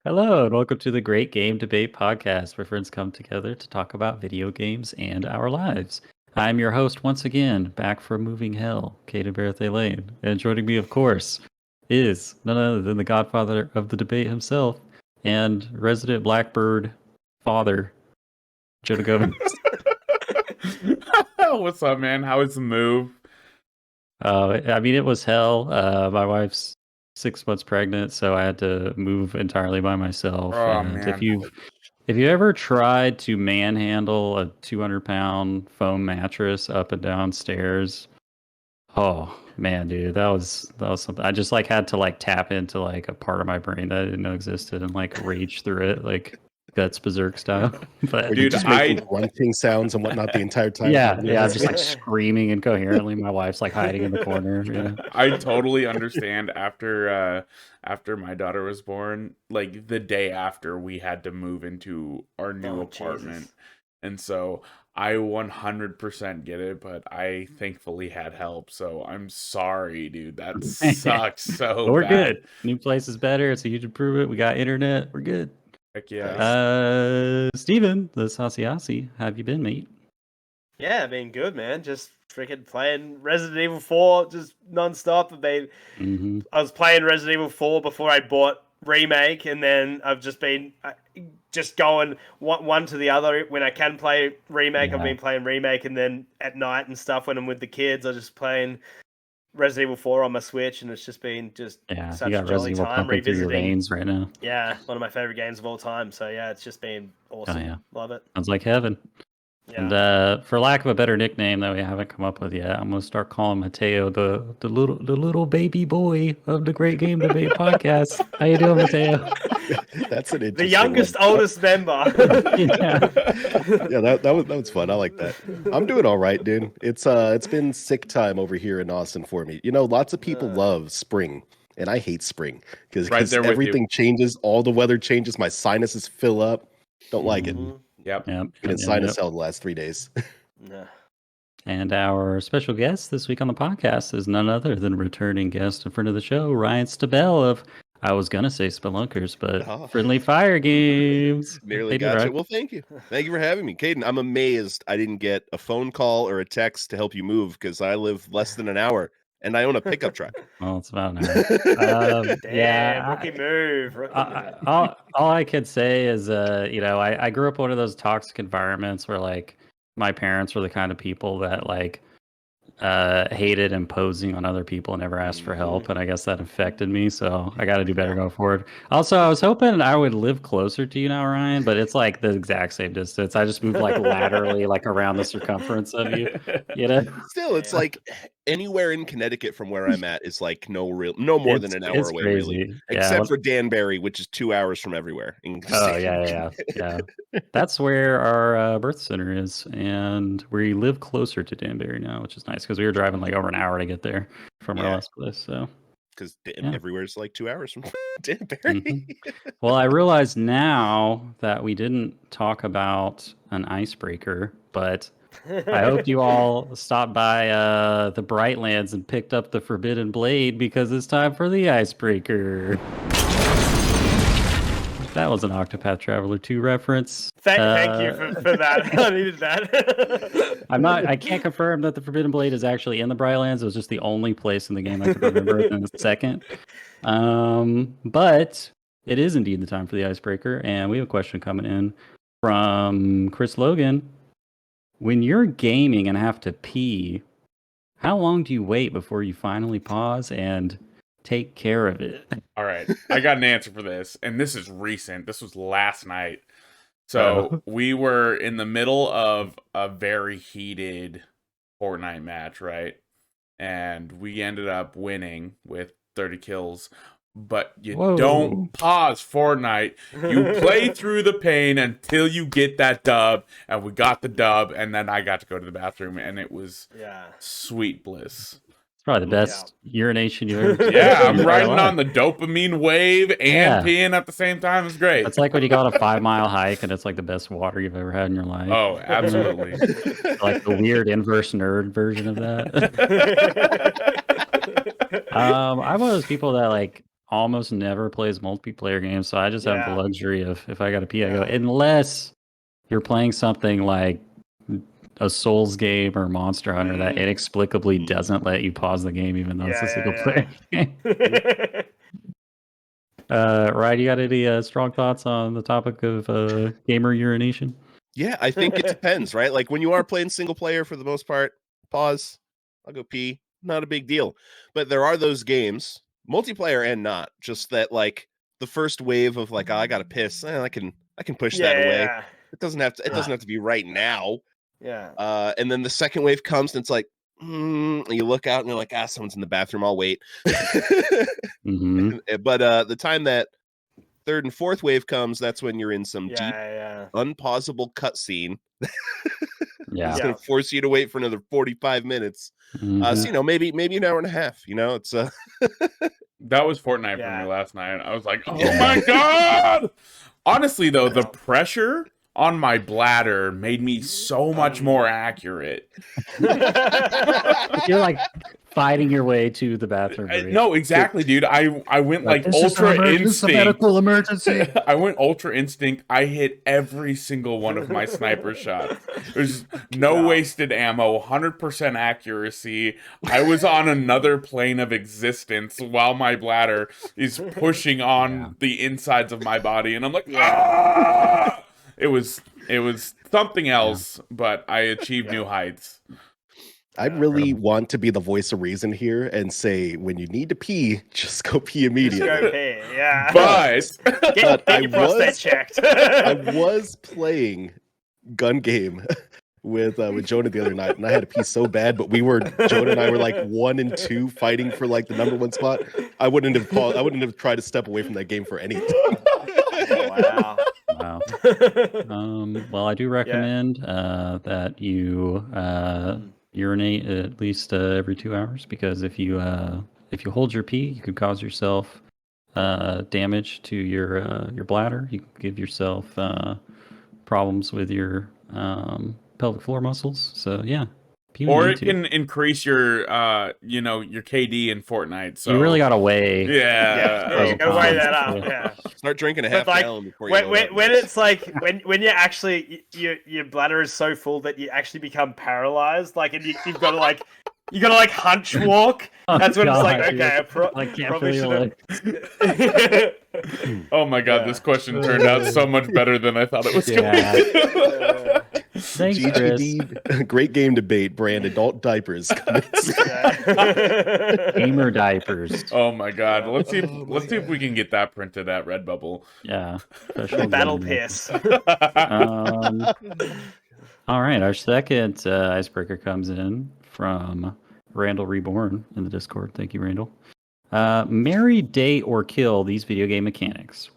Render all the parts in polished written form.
Hello, and welcome to the Great Game Debate Podcast, where friends come together to talk about video games and our lives. I'm your host once again, back from moving hell, Caden Berthay Lane. And joining me, of course, is none other than the godfather of the debate himself and resident Blackbird father, Jonah Gomez. What's up, man? How was the move? I mean, it was hell. My wife's 6 months pregnant, so I had to move entirely by myself. Oh, and man. if you ever tried to manhandle a 200-pound foam mattress up and down stairs, oh man, dude, that was something. I just had to tap into a part of my brain that I didn't know existed and rage through it Guts Berserk style. But Or dude, just making grunting sounds and whatnot the entire time. yeah, I'm just screaming incoherently. My wife's hiding in the corner. Yeah. I totally understand. After my daughter was born, the day after, we had to move into our new apartment, Jesus. And so I 100% get it. But I thankfully had help, so I'm sorry, dude. That sucks so. We're bad. Good. New place is better. It's a huge improvement. We got internet. We're good. Heck yeah. Steven, the Sassiasi, how have you been, mate? Yeah, good, man. Just freaking playing Resident Evil 4 just non-stop. I was playing Resident Evil 4 before I bought Remake, and then I've just been just going one to the other. When I can play Remake, I've been playing Remake, and then at night and stuff when I'm with the kids, I'm just playing Resident Evil 4 on my Switch, and it's just been such you got a jolly time revisiting your veins right now. Yeah, one of my favorite games of all time. So yeah, it's just been awesome. Oh, yeah. Love it. Sounds like heaven. Yeah. And for lack of a better nickname that we haven't come up with yet, I'm gonna start calling Mateo the little baby boy of the Great Game Debate Podcast. How you doing, Mateo? That's an interesting the youngest, oldest member. Yeah, that was fun. I like that. I'm doing all right, dude. It's been sick time over here in Austin for me. Lots of people love spring, and I hate spring because everything changes. All the weather changes. My sinuses fill up. Don't like it. Yep. Been in sinus hell the last 3 days. Yeah. And our special guest this week on the podcast is none other than returning guest and friend of the show, Ryan Stabell of, I was going to say Spelunkers, but Friendly Fire Games. Nearly got you. Well, thank you. Thank you for having me. Caden, I'm amazed I didn't get a phone call or a text to help you move because I live less than an hour and I own a pickup truck. Well, it's about an hour. Rookie move. All I could say is, I grew up in one of those toxic environments where my parents were the kind of people that hated imposing on other people and never asked for help, and I guess that affected me, so I got to do better going forward. Also, I was hoping I would live closer to you now, Ryan, but it's the exact same distance. I just moved laterally around the circumference of you, Still, it's anywhere in Connecticut from where I'm at is no more than an hour away, crazy. really. Except for Danbury, which is 2 hours from everywhere. Yeah. That's where our birth center is, and we live closer to Danbury now, which is nice because we were driving over an hour to get there from our last place. So, because everywhere's 2 hours from Danbury. Well, I realize now that we didn't talk about an icebreaker, but I hope you all stopped by the Brightlands and picked up the Forbidden Blade because it's time for the icebreaker. That was an Octopath Traveler 2 reference. Thank you for that. I needed that. I can't confirm that the Forbidden Blade is actually in the Brightlands. It was just the only place in the game I could remember in a second. But it is indeed the time for the icebreaker, and we have a question coming in from Chris Logan. When you're gaming and have to pee, how long do you wait before you finally pause and take care of it? All right, I got an answer for this, and this is recent. This was last night. So we were in the middle of a very heated Fortnite match, right? And we ended up winning with 30 kills. But you don't pause Fortnite. You play through the pain until you get that dub. And we got the dub, and then I got to go to the bathroom, and it was sweet bliss. It's probably the best urination you've ever Yeah, experienced in I'm your riding life. on the dopamine wave and Yeah. peeing at the same time. It's great. It's like when you go on a 5-mile hike and it's like the best water you've ever had in your life. Oh, absolutely. Like the weird inverse nerd version of that. I'm one of those people that like almost never plays multiplayer games, so I just have the luxury of if I gotta pee, I go. Unless you're playing something like a Souls game or Monster Hunter that inexplicably doesn't let you pause the game, even though it's a single player game. Ryan, you got any strong thoughts on the topic of gamer urination? Yeah, I think it depends, right? Like when you are playing single player for the most part, pause, I'll go pee, not a big deal. But there are those games, multiplayer and not, just that like the first wave of like, oh, I gotta piss, I can push that away. It doesn't have to be right now. Yeah. And then the second wave comes and it's like, and you look out and you're like, someone's in the bathroom, I'll wait. But the time that third and fourth wave comes, that's when you're in some deep, unpausable cutscene. It's going to force you to wait for another 45 minutes. So, maybe an hour and a half, it's That was Fortnite for me last night. I was like, oh my God. Honestly, though, the pressure on my bladder made me so much more accurate. You're like fighting your way to the bathroom. No, exactly, dude. I went like ultra instinct. Medical emergency. I went ultra instinct. I hit every single one of my sniper shots. There's no wasted ammo, 100% accuracy. I was on another plane of existence while my bladder is pushing on the insides of my body, and I'm like, ah! It was something else, but I achieved new heights. I really want to be the voice of reason here and say, when you need to pee, just go pee immediately. Just go pee, yeah. But get your prostate checked. I was playing gun game with Jonah the other night, and I had to pee so bad, but Jonah and I were like 1 and 2 fighting for like the number 1 spot. I wouldn't have tried to step away from that game for anything. Wow. Well, I do recommend that you urinate at least every 2 hours, because if you hold your pee, you could cause yourself damage to your bladder. You can give yourself problems with your pelvic floor muscles. So yeah. Or it can increase your your KD in Fortnite. So you really gotta weigh. Yeah. You gotta weigh that up. Yeah. Start drinking a half gallon before you when it's like when you're actually your bladder is so full that you actually become paralyzed, like, and you've got to hunch walk. That's when it's like, okay, I probably should have. Oh my God, this question turned out so much better than I thought it was going to. Thanks, Chris. Great game debate, brand adult diapers. Gamer diapers. Oh my God. Let's see if we can get that printed at Redbubble. Yeah. Battle piss. All right, our second icebreaker comes in from Randall Reborn in the Discord. Thank you, Randall. Marry, date, or kill these video game mechanics.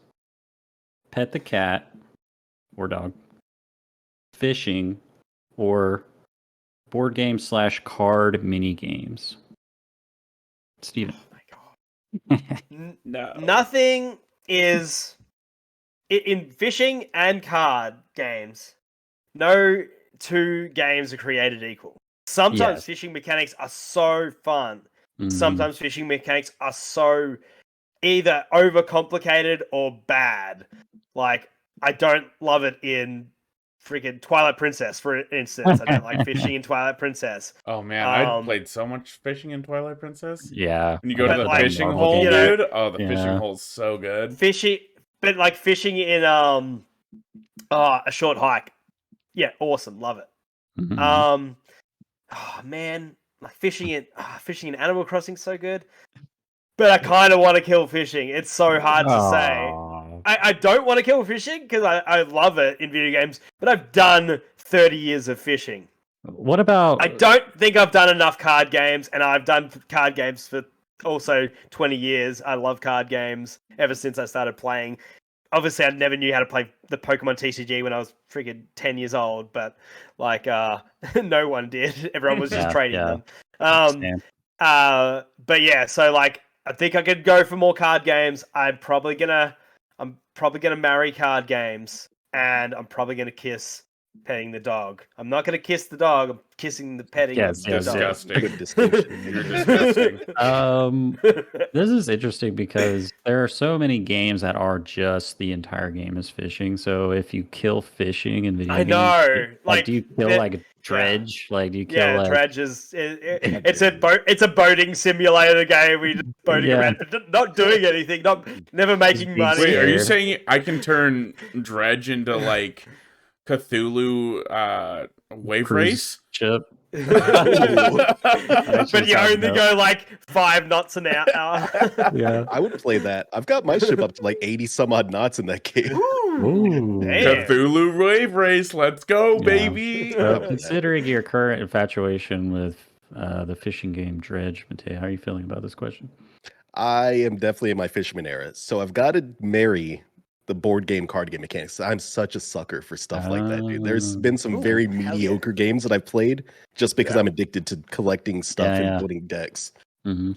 Pet the cat or dog. Fishing, or board game / card mini games. Steven. Oh my God. No. Nothing is in fishing and card games. No 2 games are created equal. Sometimes fishing mechanics are so fun. Sometimes fishing mechanics are so either overcomplicated or bad. Like, I don't love it in freaking Twilight Princess, for instance. I don't like fishing in Twilight Princess. Oh man, I played so much fishing in Twilight Princess. Yeah. When you go to the fishing hole, dude. Oh, the fishing hole's so good. Fishing in a short hike. Yeah, awesome. Love it. Oh man, like fishing in Animal Crossing so good. But I kind of want to kill fishing. It's so hard to say. I don't want to kill fishing because I love it in video games, but I've done 30 years of fishing. What about... I don't think I've done enough card games, and I've done card games for also 20 years. I love card games ever since I started playing. Obviously, I never knew how to play the Pokemon TCG when I was freaking 10 years old, but like no one did. Everyone was just trading them. But yeah, so like I think I could go for more card games. I'm probably gonna marry card games, and I'm probably gonna kiss petting the dog. I'm not gonna kiss the dog. I'm kissing the petting of the Disgusting. Good distinction. You're disgusting. dog. This is interesting because there are so many games that are just the entire game is fishing. So if you kill fishing in video I games, know. like do you kill that- like a dredge? Like do you kill like Dredge is it's a boating simulator game. We just boating Yeah. around, but not doing anything, never making being money. Wait, are you scared. saying I can turn Dredge into like Cthulhu wave cruise race? ship? But you sounds only dope. go like 5 knots an hour. Yeah. I would play that. I've got my ship up to like 80 some odd knots in that game. Ooh. Damn. Cthulhu wave race, let's go, Yeah. baby! So considering your current infatuation with the fishing game Dredge, Mateo, how are you feeling about this question? I am definitely in my fisherman era. So I've got to marry the board game card game mechanics. I'm such a sucker for stuff like that, dude. There's been some Ooh, very hell yeah. mediocre games that I've played just because I'm addicted to collecting stuff Yeah, and yeah. building decks. Mm-hmm.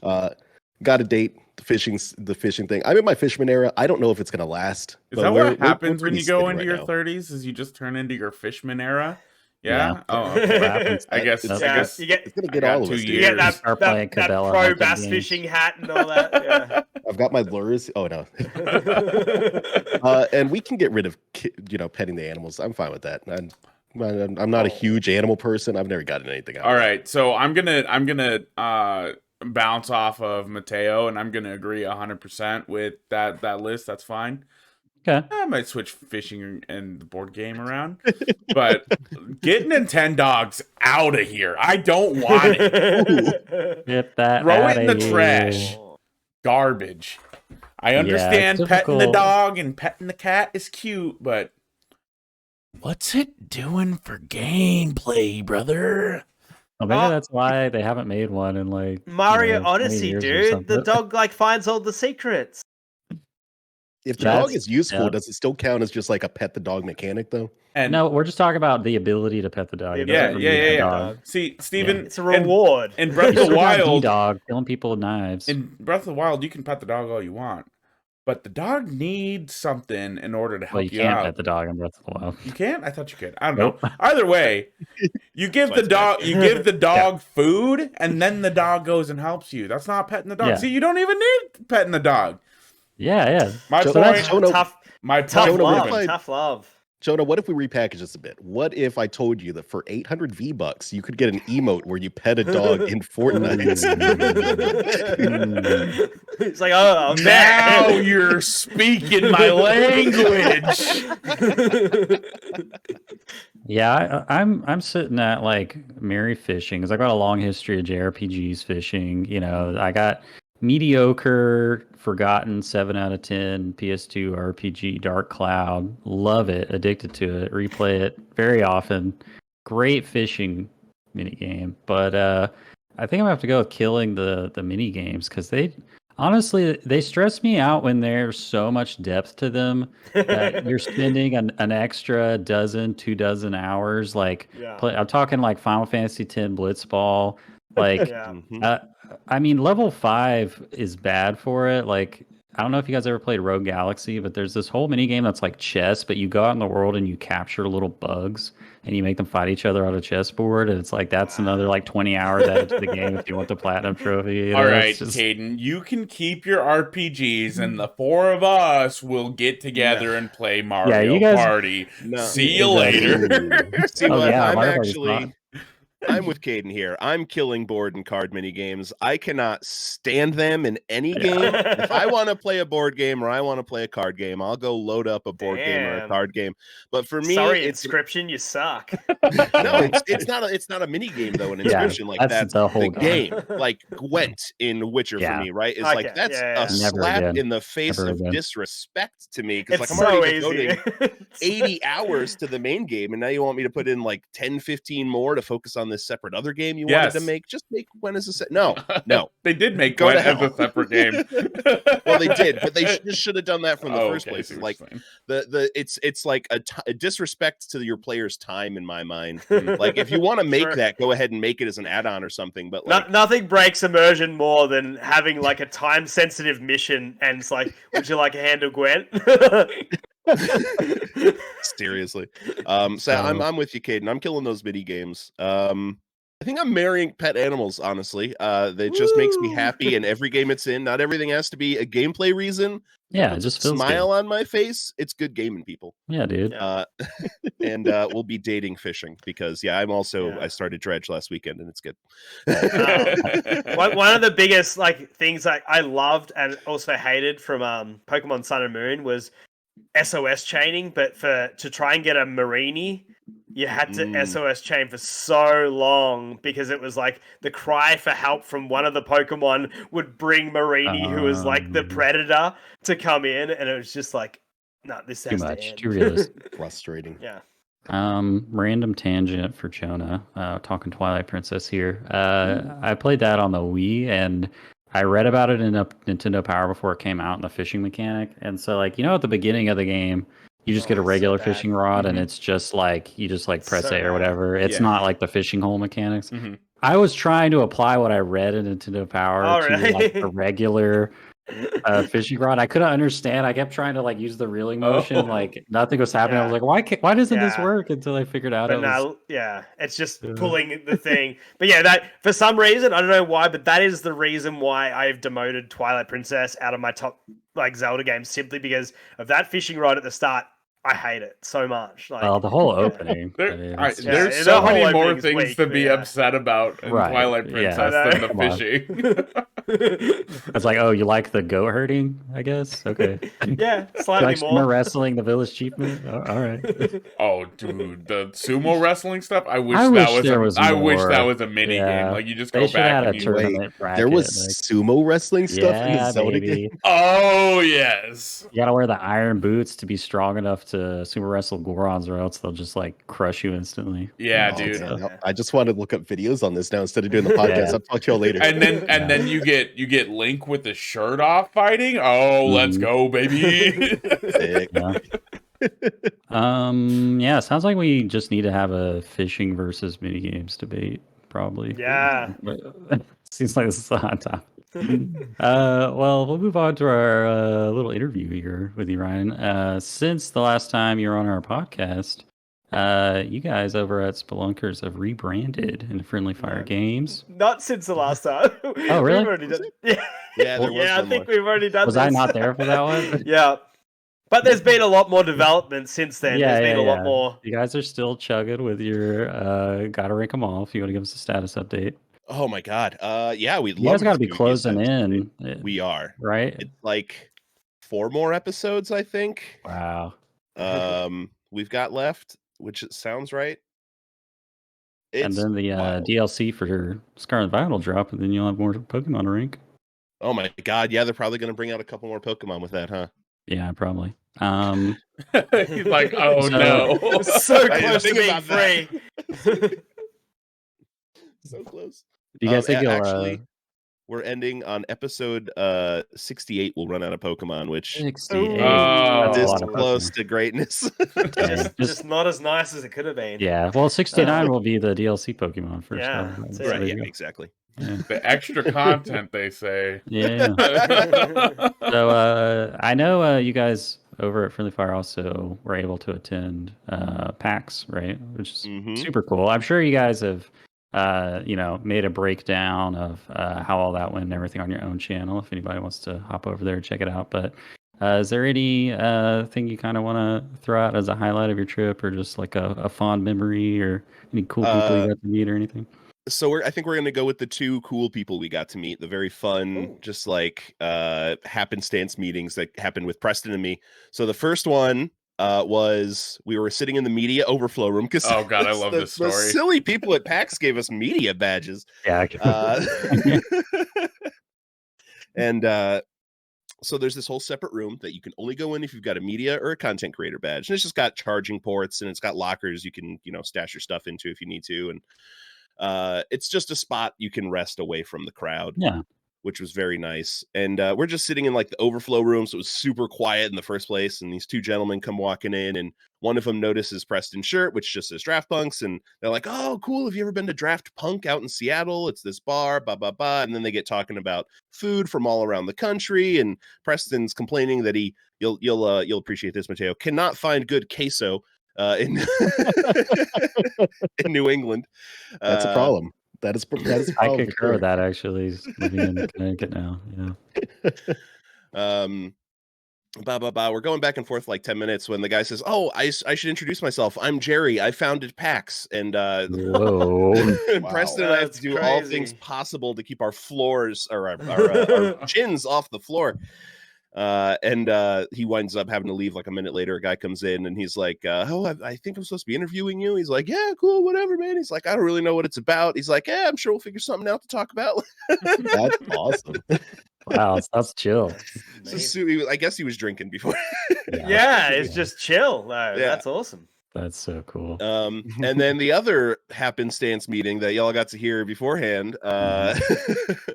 Got to date the fishing thing. I'm in my fisherman era. I don't know if it's gonna last. Is but that we're what happens when pretty you go steady into right your now. 30s? Is you just turn into your fishman era? Yeah. Yeah. Oh, okay. What happens? I guess. It's- I guess. you get It's gonna I get got all of 2 us. Dude. you get years. that, Start playing that Cabela pro hunting bass games. fishing hat and all that. Yeah. I've got my lures. Oh no. And we can get rid of petting the animals. I'm fine with that. I'm not a huge animal person. I've never gotten anything out All of it. right, so I'm gonna bounce off of Mateo, and I'm gonna agree 100% with that list. That's fine. Okay. I might switch fishing and the board game around, but get Nintendogs out of here. I don't want it. Get that Throw it in outta the here. trash. Garbage. I understand petting the typical- dog and petting the cat is cute, but what's it doing for gameplay, brother? Well, maybe Oh. that's why they haven't made one in like Mario 20 Odyssey, years or dude. something. The dog like finds all the secrets. If the That's- dog is useful, yeah. does it still count as just like a pet the dog mechanic though? And No, we're just talking about the ability to pet the dog. It yeah, doesn't yeah, mean yeah, pet yeah. dog. See, Steven, It's a reward. in Breath of You're the still not Wild, dog killing people with knives. in Breath of the Wild, you can pet the dog all you want, but the dog needs something in order to help Well, you you can't out. pet the dog in Breath of the Wild. You can't? I thought you could. I don't Nope. know. Either way, you give the dog dog food, and then the dog goes and helps you. That's not petting the dog. Yeah. See, you don't even need petting the dog. Yeah, yeah. My So point. that's- Jonah- my Tough point. Jonah, what love. if I- Tough love. Jonah, what if we repackage this a bit? What if I told you that for 800 V-Bucks, you could get an emote where you pet a dog in Fortnite? It's like, oh, I'm Now back. you're speaking my language. Yeah, I'm sitting at like Mary fishing because I got a long history of JRPGs fishing. You know, I got mediocre, forgotten 7 out of 10 PS2 RPG Dark Cloud. Love it, addicted to it, replay it very often. Great fishing mini game, but I think I'm gonna have to go with killing the mini games because they honestly they stress me out when there's so much depth to them that you're spending an extra 2 dozen hours like Yeah. I'm talking like Final Fantasy X Blitzball like Yeah. I mean level 5 is bad for it. Like I don't know if you guys ever played Rogue Galaxy, but there's this whole mini game that's like chess, but you go out in the world and you capture little bugs and you make them fight each other on a chessboard, and it's like that's another like 20 hours added to the game if you want the platinum trophy. You know? All right, It's just- Caden, you can keep your RPGs, and the 4 of us will get together and play Mario you guys- Party. No. See you Exactly. later. See Oh, what? yeah, I'm Mario Party's actually. fun. I'm with Caden here. I'm killing board and card mini games. I cannot stand them in any game. If I want to play a board game or I want to play a card game, I'll go load up a board game or a Damn. card game. But for me, Sorry, it's Inscription, you suck. no, it's not a mini game though. An Yeah, inscription like that's that's the whole game, like Gwent in Witcher Yeah. for me, right? It's Okay, like that's yeah, yeah. a Never slap again. in the face Never of again. disrespect to me because It's like I'm so already easy. devoting 80 hours to the main game, and now you want me to put in like 10, 15 more to focus on on this separate other game you wanted to make, just make Gwen as a set. No. They did make Go Gwen to as hell. a separate game. Well, they did, but they just should have done that from the first Okay, I place. see what Like you're saying. it's like a disrespect to your player's time in my mind. Like if you want to make that, go ahead and make it as an add-on or something. But like nothing breaks immersion more than having like a time-sensitive mission, and it's like, would you like a hand of Gwen? seriously, so I'm with you, Caden. I'm killing those mini games. I think I'm marrying pet animals, honestly. That just makes me happy in every game it's in. Not everything has to be a gameplay reason. Yeah, Puts it just a feels smile good. on my face. It's good gaming, people. Yeah, dude. And we'll be dating fishing because I started Dredge last weekend and it's good. One of the biggest like things I loved and also hated from Pokemon Sun and Moon was SOS chaining, but to try and get a Marini, you had to SOS chain for so long because it was like the cry for help from one of the Pokemon would bring Marini, who was like the predator, to come in, and it was just like, no, this too has much, to end. too realistic. Frustrating. Yeah. Random tangent for Jonah. Talking Twilight Princess here. I played that on the Wii, and I read about it in Nintendo Power before it came out in the fishing mechanic. And so, like, at the beginning of the game, you just get a regular fishing rod, and it's just like you just like press A or whatever. It's not like the fishing hole mechanics. I was trying to apply what I read in Nintendo Power to like the regular fishing rod. I couldn't understand. I kept trying to like use the reeling motion, like nothing was happening. I was like, why doesn't this work? Until I figured out it's just pulling the thing. But yeah, that for some reason, I don't know why, but that is the reason why I've demoted Twilight Princess out of my top like Zelda games, simply because of that fishing rod at the start. I hate it so much. Like, the whole opening. There's so many more things to be upset about in Twilight Princess than the fishing. It's like, oh, you like the goat herding? I guess. Okay. Yeah, slightly like more. Sumo wrestling, the village chief move. Oh, all right. Oh, dude, the sumo wrestling stuff. I wish that was a mini game. Like you just go back and tournament bracket. There was sumo wrestling stuff in the Zelda game. Oh yes. You gotta wear the iron boots to be strong enough to sumo wrestle Gorons, or else they'll just like crush you instantly. Yeah, dude. Man, I just wanted to look up videos on this now instead of doing the podcast. I'll talk to y'all later. And then you get Link with the shirt off fighting. Oh, let's go, baby. Sounds like we just need to have a fishing versus mini games debate, probably. Yeah. Seems like this is a hot topic. Well, we'll move on to our little interview here with you, Ryan. Since the last time you were on our podcast, you guys over at Spelunkers have rebranded into Friendly Fire Games. Not since the last time. Oh, really? We've already done... I think we've already done Was this. I not there for that one? Yeah. But there's been a lot more development since then. There's been a lot more. You guys are still chugging with your gotta rank them all if you want to give us a status update. Oh my god. We'd love. You guys got to be closing in. We are, right? It's like 4 more episodes, I think. Wow. We've got left, which it sounds right. And then the DLC for Scarlet Violet will drop, and then you'll have more Pokemon to rank. Oh my god! Yeah, they're probably going to bring out a couple more Pokemon with that, huh? Yeah, probably. He's like, oh no, so close to being free. So close. Do you guys think you'll actually? We're ending on episode 68. We'll run out of Pokemon, which 68. This close to greatness. just not as nice as it could have been. Yeah. Well, 69 will be the DLC Pokemon first. Yeah. Right. Yeah. Exactly. Yeah. The extra content, they say. Yeah. So I know you guys over at Friendly Fire also were able to attend PAX, right? Which is super cool. I'm sure you guys have made a breakdown of how all that went and everything on your own channel if anybody wants to hop over there and check it out. But is there any thing you kind of want to throw out as a highlight of your trip, or just like a fond memory, or any cool people you got to meet or anything? So I think we're going to go with the 2 cool people we got to meet, the very fun, just like happenstance meetings that happened with Preston and me. So the first one was we were sitting in the media overflow room because I love this story. The silly people at PAX gave us media badges. Yeah. And so there's this whole separate room that you can only go in if you've got a media or a content creator badge, and it's just got charging ports and it's got lockers you can stash your stuff into if you need to. And It's just a spot you can rest away from the crowd. Yeah. Which was very nice. And we're just sitting in like the overflow room, so it was super quiet in the first place. And these two gentlemen come walking in, and one of them notices Preston's shirt, which just says Draft Punks, and they're like, "Oh, cool! Have you ever been to Draft Punk out in Seattle? It's this bar, blah blah blah." And then they get talking about food from all around the country, and Preston's complaining that you'll appreciate this, Mateo, cannot find good queso in in New England. That's a problem. That is a I problem. concur with that, actually. He's living in Connecticut now. Yeah. We're going back and forth like 10 minutes when the guy says, "Oh, I should introduce myself. I'm Jerry. I founded PAX." And Whoa. Preston and I have to do all things possible to keep our floors or our chins off the floor. And he winds up having to leave like a minute later. A guy comes in and he's like, "Oh, I think I'm supposed to be interviewing you." He's like, "Yeah, cool, whatever, man." He's like, "I don't really know what it's about." He's like, "Yeah, I'm sure we'll figure something out to talk about." That's awesome. Wow, that's chill. I guess he was drinking before. Yeah, it's just chill. Yeah. That's awesome. That's so cool. And then the other happenstance meeting that y'all got to hear beforehand.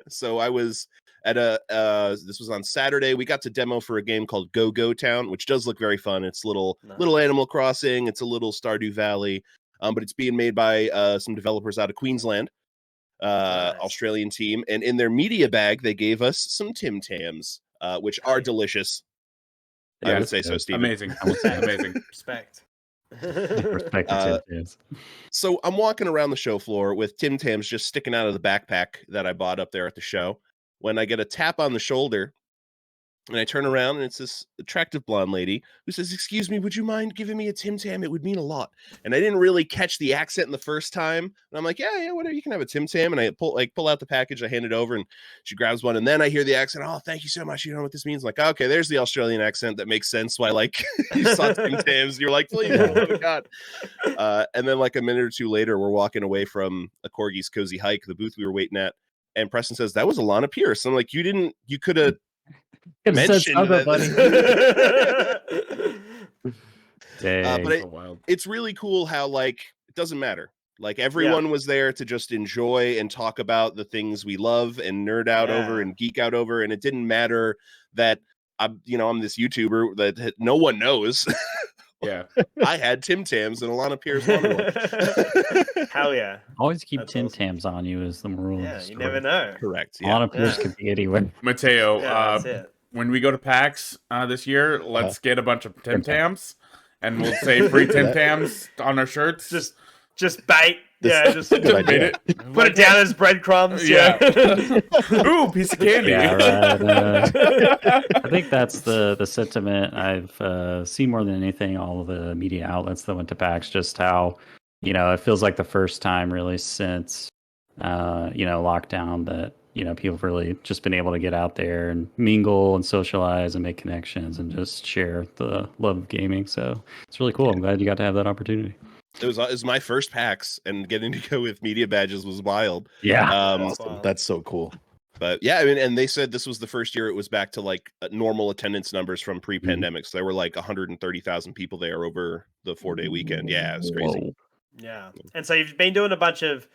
So I was at this was on Saturday. We got to demo for a game called Go Go Town, which does look very fun. It's little Animal Crossing. It's a little Stardew Valley, but it's being made by some developers out of Queensland, Australian team. And in their media bag, they gave us some Tim Tams, which are delicious. I would say so, Steven. Amazing. Amazing. Respect. Respect to Tim Tams. So I'm walking around the show floor with Tim Tams just sticking out of the backpack that I bought up there at the show, when I get a tap on the shoulder, and I turn around, and it's this attractive blonde lady who says, "Excuse me, would you mind giving me a Tim Tam? It would mean a lot." And I didn't really catch the accent the first time. And I'm like, yeah, whatever, you can have a Tim Tam. And I pull out the package, I hand it over, and she grabs one. And then I hear the accent. "Oh, thank you so much. You know what this means?" I'm like, okay, there's the Australian accent. That makes sense why, like, you saw Tim Tams. You're like, please, oh my God. And then like a minute or two later, we're walking away from a Corgi's Cozy Hike, the booth we were waiting at. And Preston says, "That was Alana Pierce." I'm like, you could have mentioned that. Dang. But it's really cool how, like, it doesn't matter. Like, everyone was there to just enjoy and talk about the things we love and nerd out over and geek out over. And it didn't matter that I'm this YouTuber that no one knows. Yeah. I had Tim Tams and Alana Pierce wanted one. Hell yeah. Always keep Tim Tams on you is the rule. Yeah, you never know. Correct. Yeah. Alana Pierce could be anywhere. Mateo, that's it. when we go to PAX this year, let's get a bunch of Tim Tams, and we'll say free Tim Tams on our shirts. Just bait. Just bait it. Put it down as breadcrumbs. Yeah. Ooh, piece of candy. Yeah, right. I think that's the sentiment I've seen more than anything. All of the media outlets that went to PAX, just how it feels like the first time really since lockdown that people have really just been able to get out there and mingle and socialize and make connections and just share the love of gaming. So it's really cool. I'm glad you got to have that opportunity. It was my first PAX, and getting to go with media badges was wild. Yeah. That's so cool. But yeah, I mean, and they said this was the first year it was back to like normal attendance numbers from pre-pandemic. So there were like 130,000 people there over the 4-day weekend. Yeah, it was crazy. Whoa. Yeah. And so you've been doing a bunch of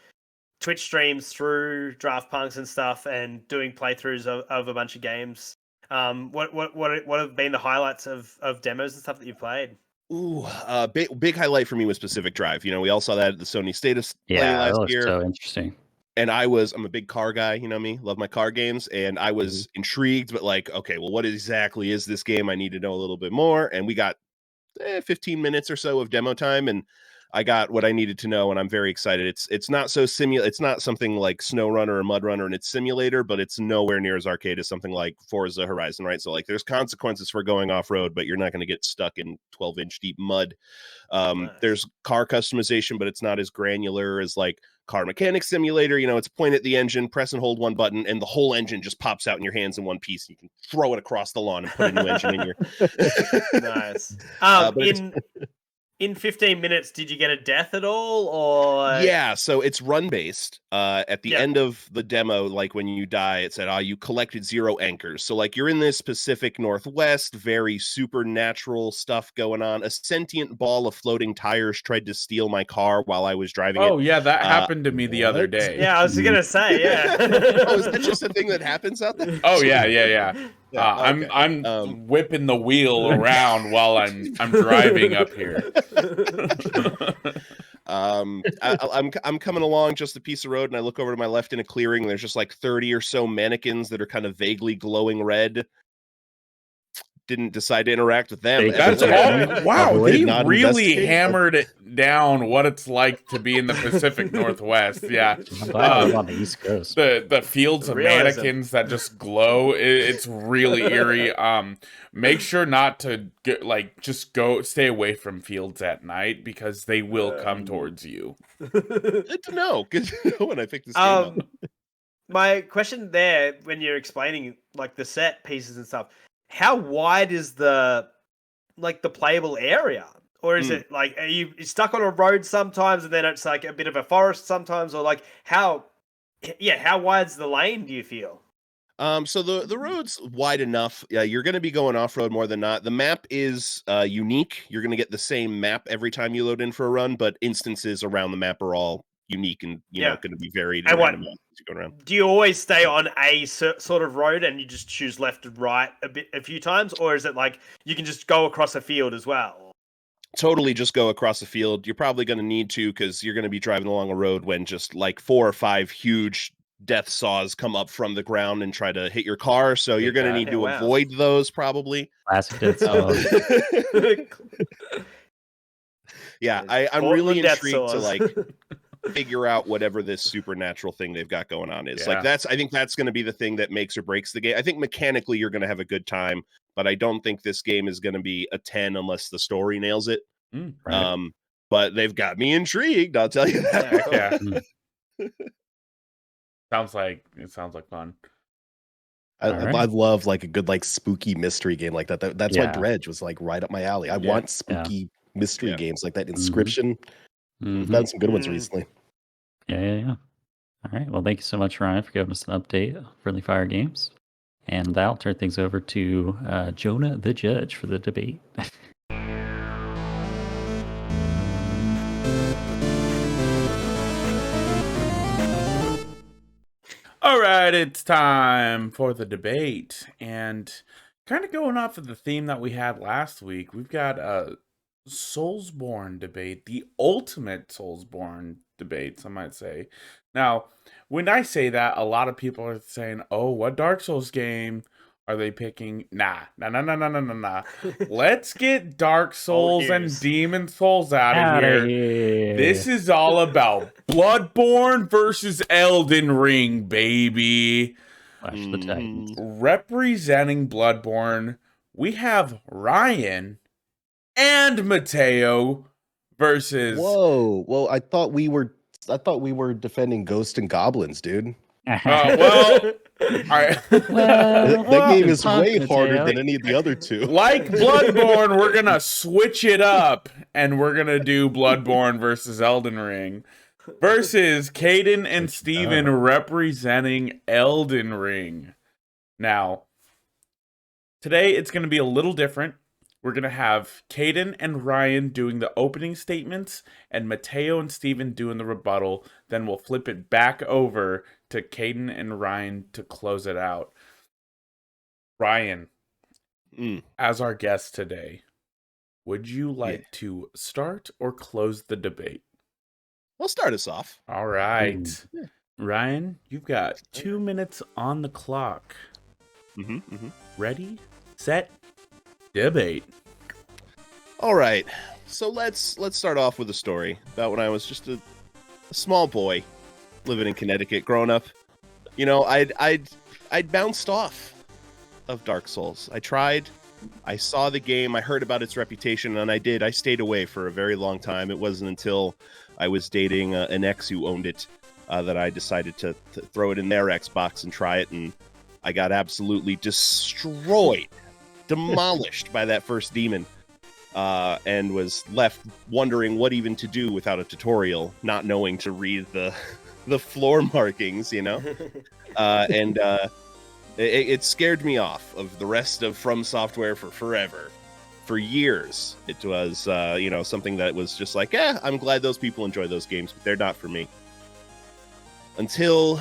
Twitch streams through Draft Punks and stuff, and doing playthroughs of a bunch of games. What have been the highlights of demos and stuff that you've played? Ooh, big highlight for me was Pacific Drive. We all saw that at the Sony Status Play last year. So interesting. And I'm a big car guy, me, love my car games. And I was intrigued, but like, okay, well, what exactly is this game? I need to know a little bit more. And we got 15 minutes or so of demo time, and I got what I needed to know, and I'm very excited. It's not so it's not something like Snow Runner or Mud Runner and it's simulator, but it's nowhere near as arcade as something like Forza Horizon, right? So like there's consequences for going off-road, but you're not going to get stuck in 12-inch deep mud. Nice. There's car customization, but it's not as granular as like Car Mechanic Simulator. It's point at the engine, press and hold one button, and the whole engine just pops out in your hands in one piece. You can throw it across the lawn and put a new engine in your... Nice. in 15 minutes, did you get a death at all, or? Yeah, so it's run based. At the Yeah. end of the demo, like when you die, it said, you collected 0 anchors. So like you're in this Pacific Northwest, very supernatural stuff going on. A sentient ball of floating tires tried to steal my car while I was driving it. Oh yeah, that happened to me the other what? day. Yeah, I was gonna say, yeah. Oh, is that just a thing that happens out there? Oh yeah. Yeah, okay. I'm whipping the wheel around while I'm driving up here. I'm coming along just a piece of road, and I look over to my left in a clearing, and there's just like 30 or so mannequins that are kind of vaguely glowing red. Didn't decide to interact with them. That's Okay. all. Wow, Avoid they not really investigating. hammered it down what it's like to be in the Pacific Northwest. Yeah, I'm glad I live on the East Coast. the fields of Realism. mannequins that just glow. It's really eerie. Make sure not to stay away from fields at night because they will come towards you. Good to know, because when I picked this game up. My question there, when you're explaining like the set pieces and stuff, how wide is the playable area? Or is it like, are you stuck on a road sometimes and then it's like a bit of a forest sometimes? Or like how wide's the lane, do you feel? So the road's wide enough. You're going to be going off-road more than not. The map is unique. You're going to get the same map every time you load in for a run, but instances around the map are all unique and going to be varied. And what, as you go around. do you always stay on a sort of road and you just choose left and right a few times? Or is it like you can just go across a field as well? Totally just go across the field. You're probably going to need to because you're going to be driving along a road when just like 4 or 5 huge death saws come up from the ground and try to hit your car. So you're going to need to avoid those probably. Classic death saws. Yeah, I'm really intrigued to like figure out whatever this supernatural thing they've got going on is. Yeah. Like I think that's going to be the thing that makes or breaks the game. I think mechanically you're going to have a good time, but I don't think this game is going to be a 10 unless the story nails it. Right. But they've got me intrigued, I'll tell you that. Yeah. Sounds like fun. I love like a good like spooky mystery game like that. That's why Dredge was like right up my alley. I want spooky mystery games like that. Inscription. We've done some good ones recently. Yeah. All right. Well, thank you so much, Ryan, for giving us an update of Friendly Fire Games. And that'll turn things over to Jonah the Judge for the debate. All right, it's time for the debate. And kind of going off of the theme that we had last week, we've got a Soulsborne debate, the ultimate Soulsborne debate, some might say. Now, when I say that, a lot of people are saying, oh, what Dark Souls game are they picking? Nah. Let's get Dark Souls and Demon Souls out of here. This is all about Bloodborne versus Elden Ring, baby. Flash the Titans. Representing Bloodborne, we have Ryan and Mateo versus. Whoa! Well, I thought we were defending Ghosts and Goblins, dude. Well, that game is way harder than any of the other two. Like Bloodborne, we're gonna switch it up, and we're gonna do Bloodborne versus Elden Ring versus Caden and Steven representing Elden Ring. Now, today it's gonna be a little different. We're going to have Caden and Ryan doing the opening statements and Mateo and Steven doing the rebuttal. Then we'll flip it back over to Caden and Ryan to close it out. Ryan, as our guest today, would you like to start or close the debate? I'll start us off. All right. Ryan, you've got 2 minutes on the clock. Ready, set, debate. All right, so let's start off with a story about when I was just a small boy living in Connecticut growing up. You know, I'd bounced off of Dark Souls. I tried, I saw the game, I heard about its reputation, and I stayed away for a very long time. It wasn't until I was dating an ex who owned it that I decided to throw it in their Xbox and try it, and I got absolutely destroyed. Demolished by that first demon. and was left wondering what even to do without a tutorial, not knowing to read the floor markings, and it scared me off of the rest of From Software for forever. For years, it was something that was just like, I'm glad those people enjoy those games, but they're not for me. Until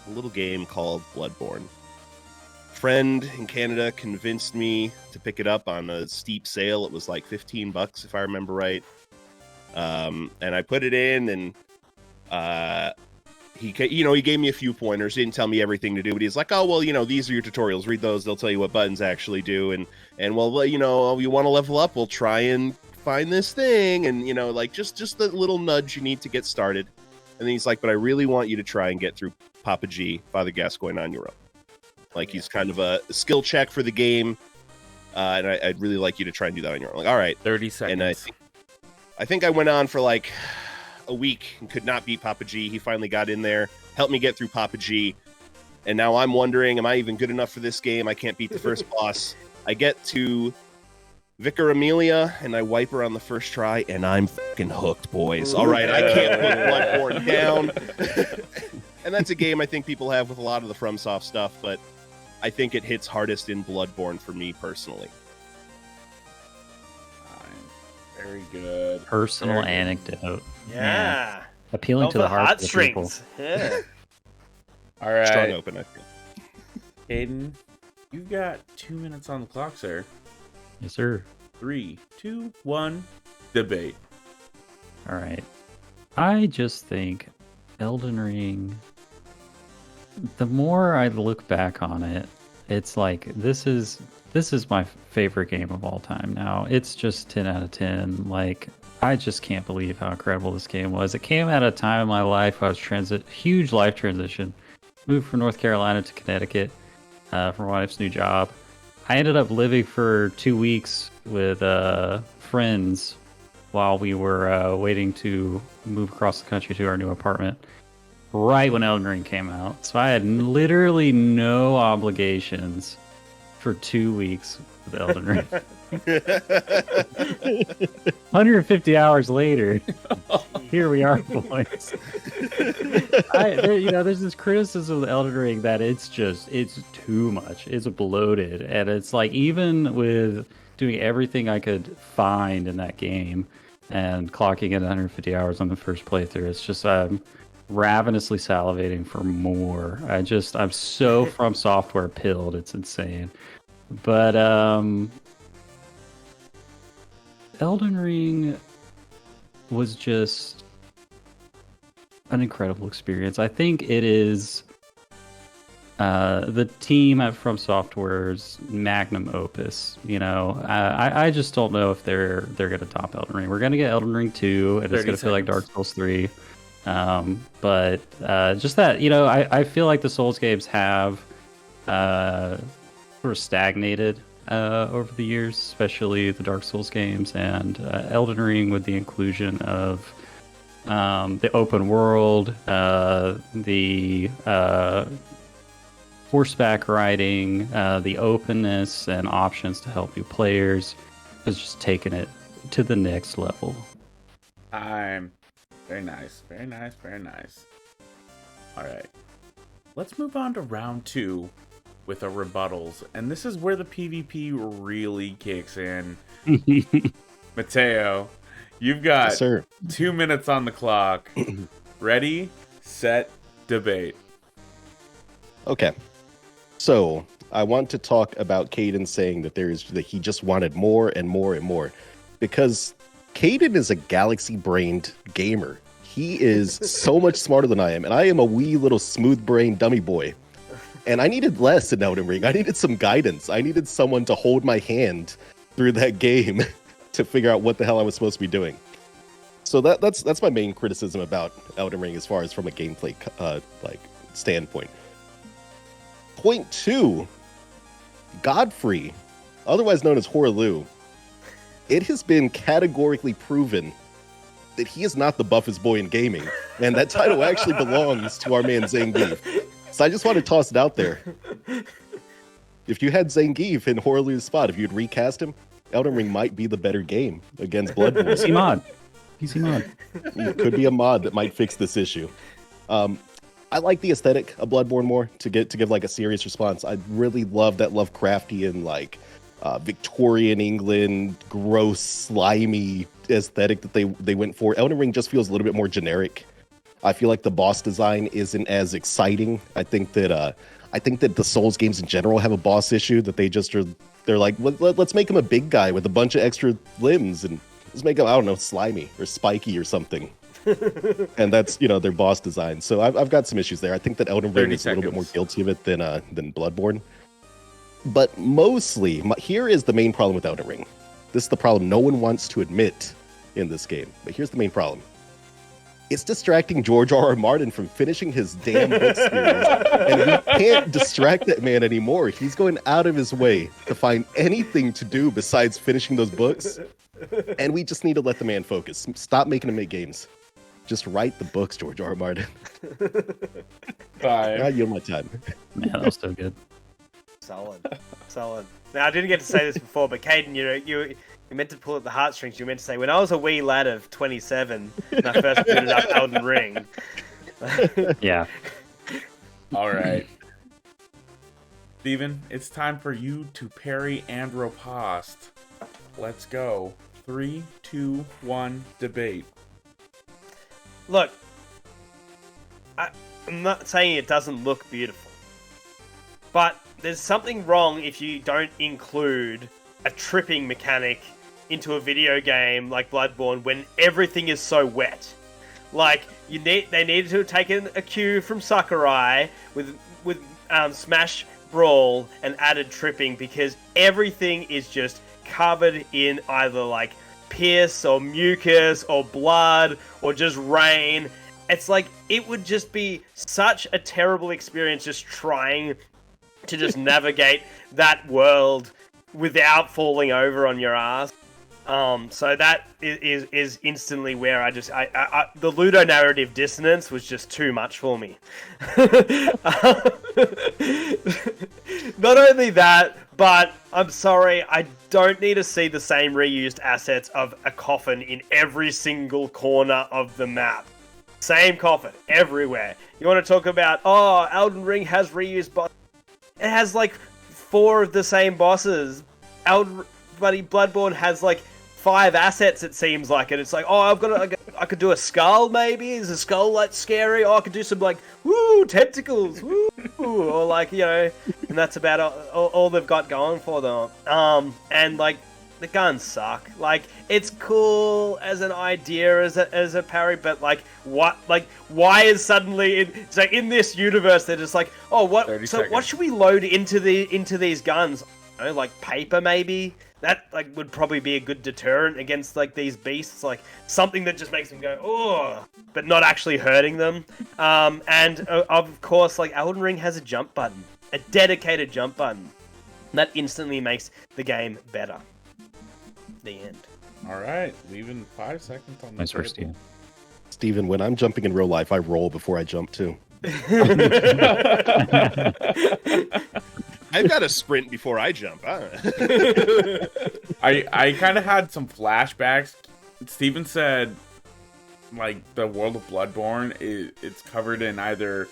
a little game called Bloodborne. Friend in Canada convinced me to pick it up on a steep sale. It was like $15 if I remember right. And I put it in, and he gave me a few pointers. He didn't tell me everything to do, but he's like, oh, well, these are your tutorials. Read those. They'll tell you what buttons actually do. And well, you want to level up, we'll try and find this thing. And, like just the little nudge you need to get started. And then he's like, but I really want you to try and get through Papa G, Father Gascoigne on your own. Like, he's kind of a skill check for the game. And I'd really like you to try and do that on your own. Like, all right. 30 seconds. And I think I went on for like a week and could not beat Papa G. He finally got in there, helped me get through Papa G. And now I'm wondering, am I even good enough for this game? I can't beat the first boss. I get to Vicar Amelia, and I wipe her on the first try, and I'm fucking hooked, boys. All right, I can't put Bloodborne down. And that's a game I think people have with a lot of the FromSoft stuff, but I think it hits hardest in Bloodborne for me personally. Very good. Personal anecdote. Yeah. Appealing to the hearts of the people. Yeah. All right. Strong open, I feel. Aiden, you've got 2 minutes on the clock, sir. Yes, sir. 3, 2, 1, debate. All right. I just think Elden Ring, the more I look back on it, it's like this is my favorite game of all time now. It's just 10 out of 10. Like, I just can't believe how incredible this game was. It came at a time in my life I was huge life transition. Moved from North Carolina to Connecticut for my wife's new job. I ended up living for 2 weeks with friends while we were waiting to move across the country to our new apartment, right when Elden Ring came out. So I had literally no obligations for 2 weeks with Elden Ring. 150 hours later, here we are, boys. There's this criticism of Elden Ring that it's too much. It's bloated, and it's like, even with doing everything I could find in that game and clocking in 150 hours on the first playthrough, it's just I'm ravenously salivating for more. I'm so From Software pilled, it's insane. But Elden Ring was just an incredible experience. I think it is the team at From Software's magnum opus. I just don't know if they're going to top Elden Ring. We're going to get Elden Ring 2, and it's going to feel like Dark Souls 3. But just that, I feel like the Souls games have sort of stagnated over the years, especially the Dark Souls games, and Elden Ring, with the inclusion of the open world, the horseback riding, the openness and options to help new players, has just taken it to the next level. Very nice, very nice, very nice. All right, let's move on to round 2 with our rebuttals, and this is where the PvP really kicks in. Mateo, you've got 2 minutes on the clock. Ready, set, debate. Okay, so I want to talk about Caden saying that he just wanted more and more and more, because Caden is a galaxy-brained gamer. He is so much smarter than I am, and I am a wee little smooth-brained dummy boy. And I needed less in Elden Ring. I needed some guidance. I needed someone to hold my hand through that game to figure out what the hell I was supposed to be doing. So that's my main criticism about Elden Ring as far as from a gameplay standpoint. Point 2, Godfrey, otherwise known as Horlu. It has been categorically proven that he is not the buffest boy in gaming, and that title actually belongs to our man Zangief. So I just want to toss it out there. If you had Zangief in Horlu's spot, if you'd recast him, Elden Ring might be the better game against Bloodborne. PC mod. PC mod. It could be a mod that might fix this issue. I like the aesthetic of Bloodborne more to give like a serious response. I really love that Lovecraftian like Victorian England gross slimy aesthetic that they went for. Elden Ring just feels a little bit more generic. I feel like the boss design isn't as exciting. I think that the Souls games in general have a boss issue that they're like, let's make him a big guy with a bunch of extra limbs and let's make him, I don't know, slimy or spiky or something. And that's their boss design. So I've got some issues there. I think that Elden Ring is a little bit more guilty of it than Bloodborne. But mostly, here is the main problem with Elden Ring. This is the problem no one wants to admit in this game. But here's the main problem. It's distracting George R.R. Martin from finishing his damn book series. And we can't distract that man anymore. He's going out of his way to find anything to do besides finishing those books. And we just need to let the man focus. Stop making him make games. Just write the books, George R.R. Martin. Bye. I yield my time. Man, that was so good. Solid. Now, I didn't get to say this before, but Caden, you meant to pull at the heartstrings. You meant to say, when I was a wee lad of 27, and I first booted up Elden Ring. Yeah. All right. Steven, it's time for you to parry and riposte. Let's go. 3, 2, 1, debate. Look, I'm not saying it doesn't look beautiful, but there's something wrong if you don't include a tripping mechanic into a video game like Bloodborne when everything is so wet. Like they needed to have taken a cue from Sakurai with Smash Brawl and added tripping because everything is just covered in either like piss or mucus or blood or just rain. It's like it would just be such a terrible experience just trying to just navigate that world without falling over on your ass. So that is instantly where I the ludonarrative dissonance was just too much for me. Not only that, but I'm sorry, I don't need to see the same reused assets of a coffin in every single corner of the map. Same coffin everywhere. You want to talk about, Elden Ring has reused bosses. It has like 4 of the same bosses. Bloodborne has like 5 assets, it seems like, and it's like, I could do a skull maybe. Is a skull like scary? I could do some like tentacles, or like and that's about all they've got going for them. And like the guns suck. Like it's cool as an idea as a parry, but like why is suddenly in this universe they're just like, what should we load into these guns? Like paper maybe. That like would probably be a good deterrent against like these beasts, like something that just makes them go but not actually hurting them. And of course, like Elden Ring has a jump button, a dedicated jump button, that instantly makes the game better. The end. All right, leaving 5 seconds on the Nice first table. Steven, when I'm jumping in real life, I roll before I jump too. I've got to sprint before I jump. I kind of had some flashbacks. Steven said, like, the world of Bloodborne, it's covered in either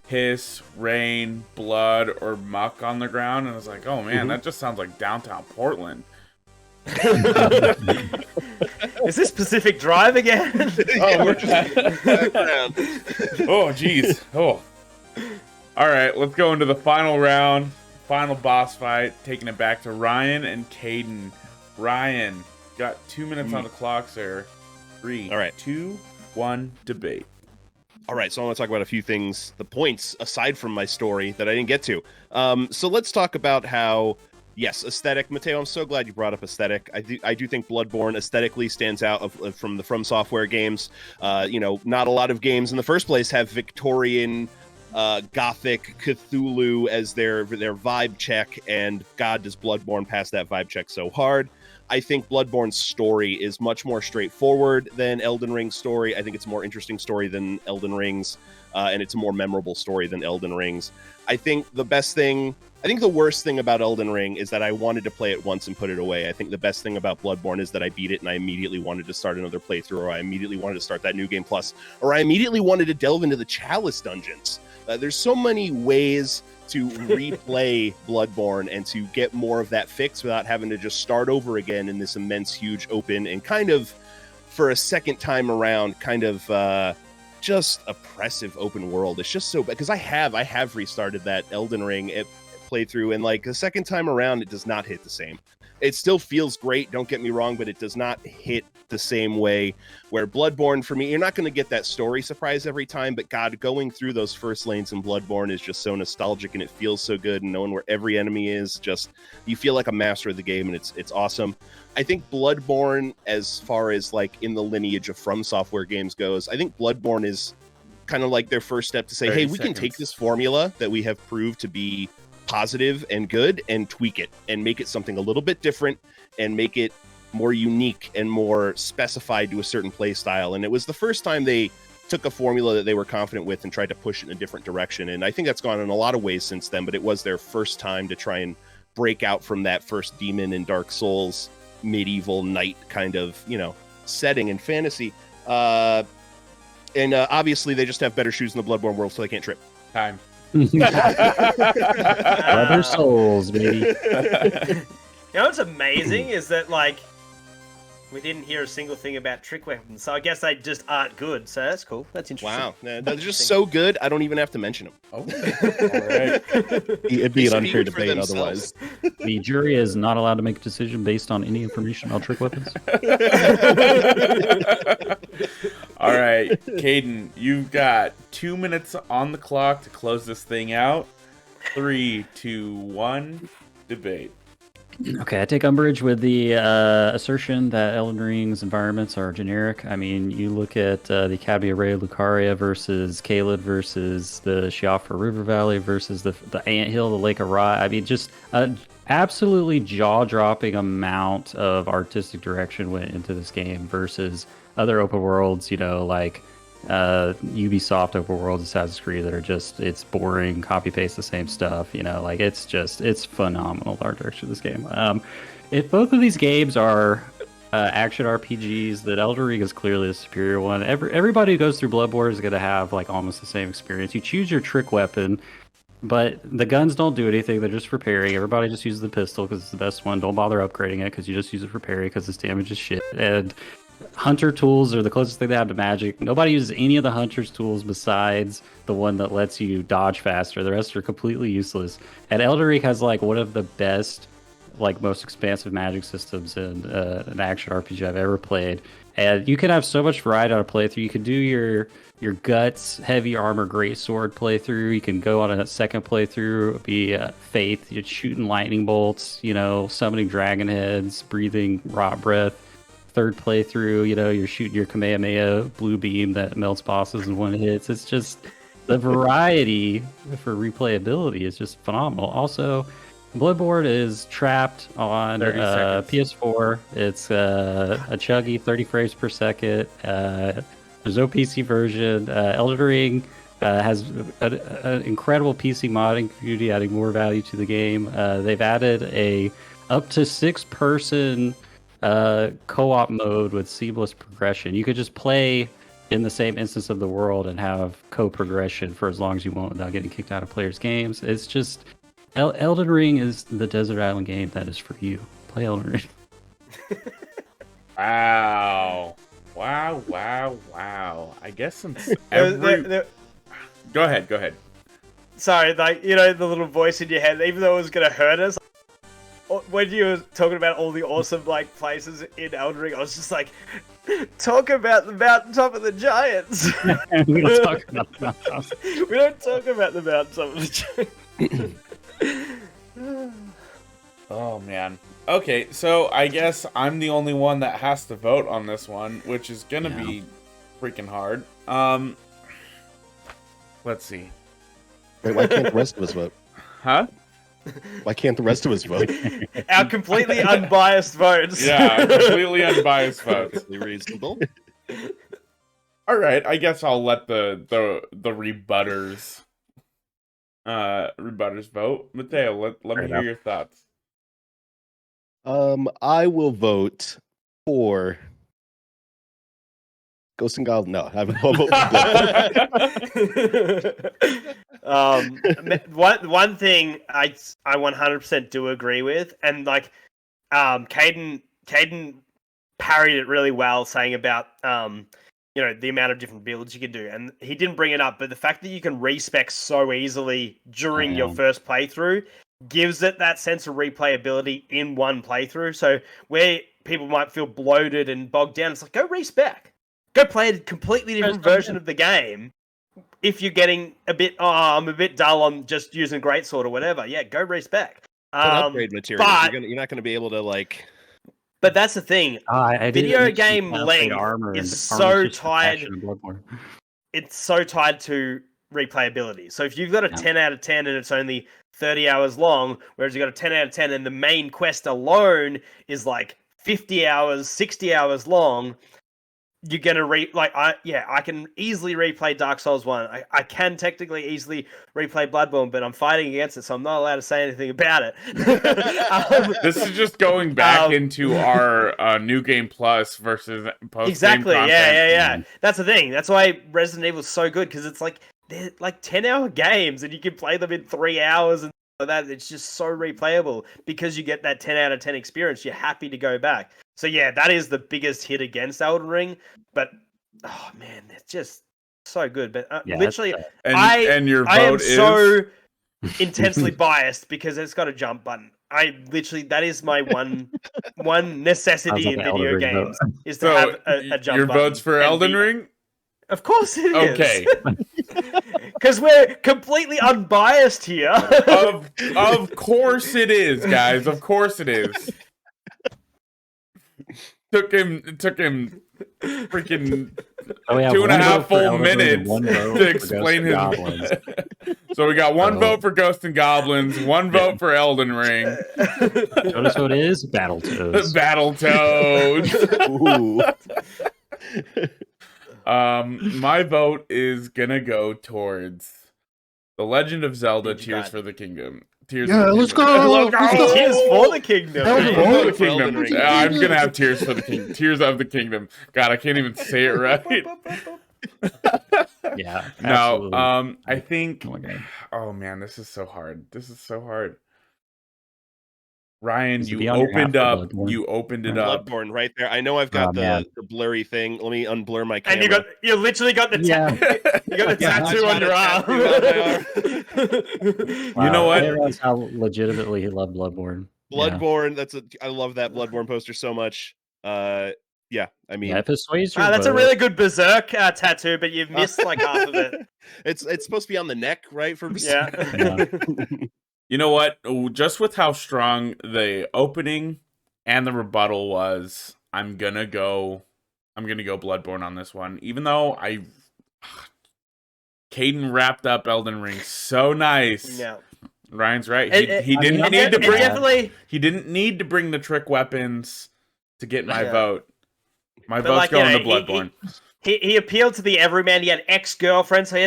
piss, rain, blood, or muck on the ground. And I was like, oh man, that just sounds like downtown Portland. Is this Pacific Drive again? We're just in the background. Oh, jeez. Oh. All right, let's go into the final round. Final boss fight, taking it back to Ryan and Caden. Ryan, got 2 minutes on the clock, sir. 3, All right. 2, 1, debate. All right, so I want to talk about a few things, the points aside from my story that I didn't get to. So let's talk about how, yes, aesthetic. Mateo, I'm so glad you brought up aesthetic. I do think Bloodborne aesthetically stands out from the From Software games. Not a lot of games in the first place have Victorian Gothic Cthulhu as their vibe check, and God, does Bloodborne pass that vibe check so hard. I think Bloodborne's story is much more straightforward than Elden Ring's story. I think it's a more interesting story than Elden Ring's, and it's a more memorable story than Elden Ring's. I think the worst thing about Elden Ring is that I wanted to play it once and put it away. I think the best thing about Bloodborne is that I beat it and I immediately wanted to start another playthrough, or I immediately wanted to start that New Game Plus, or I immediately wanted to delve into the Chalice dungeons. There's so many ways to replay Bloodborne and to get more of that fix without having to just start over again in this immense, huge open and kind of, for a second time around, kind of just oppressive open world. It's just so bad because I have restarted that Elden Ring playthrough, and like the second time around, it does not hit the same. It still feels great, don't get me wrong, but it does not hit the same way. Where Bloodborne, for me, you're not going to get that story surprise every time, but God, going through those first lanes in Bloodborne is just so nostalgic, and it feels so good, and knowing where every enemy is, just, you feel like a master of the game, and it's awesome. I think Bloodborne, as far as like in the lineage of From Software games goes, I think Bloodborne is kind of like their first step to say, hey, we can take this formula that we have proved to be positive and good and tweak it and make it something a little bit different and make it more unique and more specified to a certain play style. And it was the first time they took a formula that they were confident with and tried to push it in a different direction. And I think that's gone in a lot of ways since then, but it was their first time to try and break out from that first demon in Dark Souls medieval knight kind of, setting in fantasy. And obviously they just have better shoes in the Bloodborne world, so they can't trip. Time. Other souls, baby. You know what's amazing is that, like, we didn't hear a single thing about trick weapons, so I guess they just aren't good. So that's cool. That's interesting. Wow, they're just so good, I don't even have to mention them. Oh, all right. It'd be an unfair debate otherwise. The jury is not allowed to make a decision based on any information about trick weapons. All right, Caden, you've got 2 minutes on the clock to close this thing out. 3, 2, 1, debate. Okay, I take umbrage with the assertion that Elden Ring's environments are generic. I mean, you look at the Academy of Raya Lucaria versus Caelid versus the Shiafra River Valley versus the Anthill, the Lake of Rye. I mean, just an absolutely jaw-dropping amount of artistic direction went into this game versus other open worlds, like Ubisoft open worlds, Assassin's Creed, that are just, it's boring, copy paste the same stuff, it's phenomenal, the art direction of this game. If both of these games are action RPGs, that Elden Ring is clearly the superior one. Everybody who goes through Bloodborne is going to have like almost the same experience. You choose your trick weapon, but the guns don't do anything. They're just for parry. Everybody just uses the pistol because it's the best one. Don't bother upgrading it because you just use it for parry because its damage is shit. And hunter tools are the closest thing they have to magic. Nobody uses any of the hunter's tools besides the one that lets you dodge faster. The rest are completely useless. And Elden Ring has like one of the best, like most expansive magic systems in an action RPG I've ever played. And you can have so much variety on a playthrough. You can do your guts, heavy armor, greatsword playthrough. You can go on a second playthrough, be Faith, you're shooting lightning bolts, summoning dragon heads, breathing rot breath. Third playthrough, you're shooting your Kamehameha blue beam that melts bosses in one hit. It's just, the variety for replayability is just phenomenal. Also, Bloodborne is trapped on PS4. It's a chuggy 30 frames per second. There's no PC version. Elden Ring has an incredible PC modding community, adding more value to the game. They've added a up to 6-person co-op mode with seamless progression. You could just play in the same instance of the world and have co-progression for as long as you want without getting kicked out of players' games. It's just, Elden Ring is the desert island game that is for you. Play Elden Ring. Wow. I guess since every... Go ahead. Sorry, the little voice in your head, even though it was going to hurt us, when you were talking about all the awesome places in Elden Ring, I was just like, talk about the mountaintop of the giants. We don't talk about the mountaintop. We don't talk about the mountaintop of the giants. Oh, man. Okay, so I guess I'm the only one that has to vote on this one, which is going to be freaking hard. Let's see. Wait, why can't the rest of us vote? Huh? Why can't the rest of us vote? Our completely unbiased votes. Yeah, completely unbiased votes. Perfectly reasonable. All right, I guess I'll let the rebutters vote. Mateo, let me hear your thoughts. I will vote for Ghost and Goblin. No, I'll vote for Bloodborne. One thing I 100% do agree with, and like Caden parried it really well, saying about the amount of different builds you can do, and he didn't bring it up, but the fact that you can respec so easily during your first playthrough gives it that sense of replayability in one playthrough. So where people might feel bloated and bogged down, it's like, go respec. Go play a completely different version of the game. If you're getting a bit, I'm a bit dull on just using greatsword or whatever, yeah, go respec. Upgrade materials. But You're not going to be able to like. But that's the thing. Video game length is so tied. It's so tied to replayability. So if you've got a 10 out of 10 and it's only 30 hours long, whereas you've got a 10 out of 10 and the main quest alone is like 50 hours, 60 hours long, you're gonna I can easily replay Dark Souls 1. I can technically easily replay Bloodborne, but I'm fighting against it, so I'm not allowed to say anything about it. This is just going back into our New Game Plus versus post-game exactly. content. Yeah. That's the thing. That's why Resident Evil is so good, because it's like they're like 10-hour games, and you can play them in 3 hours and that. It's just so replayable because you get that 10 out of 10 experience. You're happy to go back. So yeah, that is the biggest hit against Elden Ring. But oh man, it's just so good. But literally, and your vote I am is so intensely biased because it's got a jump button. That is my one necessity in video games is to have a jump your button. Your vote's for Elden Ring? Of course it is. Okay. Because we're completely unbiased here. Of course it is, guys. Of course it is. Took him freaking 2.5 full minutes to explain his. So we got one vote for Ghosts and Goblins, one vote for Elden Ring. Notice what it is? Battletoads. Battletoads. My vote is gonna go towards The Legend of Zelda: Tears for the Kingdom. Let's go. Tears for the Kingdom. I'm gonna have Tears for the Kingdom. Tears of the Kingdom. God, I can't even say it right. Yeah. No. I think. Oh man, this is so hard. Ryan, you opened it up. Bloodborne right there. I know I've got the blurry thing. Let me unblur my camera. And you literally got the you got the tattoo on your arm. Wow, you know what? I didn't realize how legitimately he loved Bloodborne. Bloodborne, I love that Bloodborne poster so much. I mean, if it sways your that's vote, a really good Berserk tattoo, but you've missed like half of it. It's supposed to be on the neck, right? For yeah. You know what? Just with how strong the opening and the rebuttal was, I'm gonna go Bloodborne on this one. Even though Caden wrapped up Elden Ring so nice. Yeah. Ryan's right. He didn't need to bring the trick weapons to get my vote. My vote's going to Bloodborne. He appealed to the everyman. He had ex-girlfriends, so he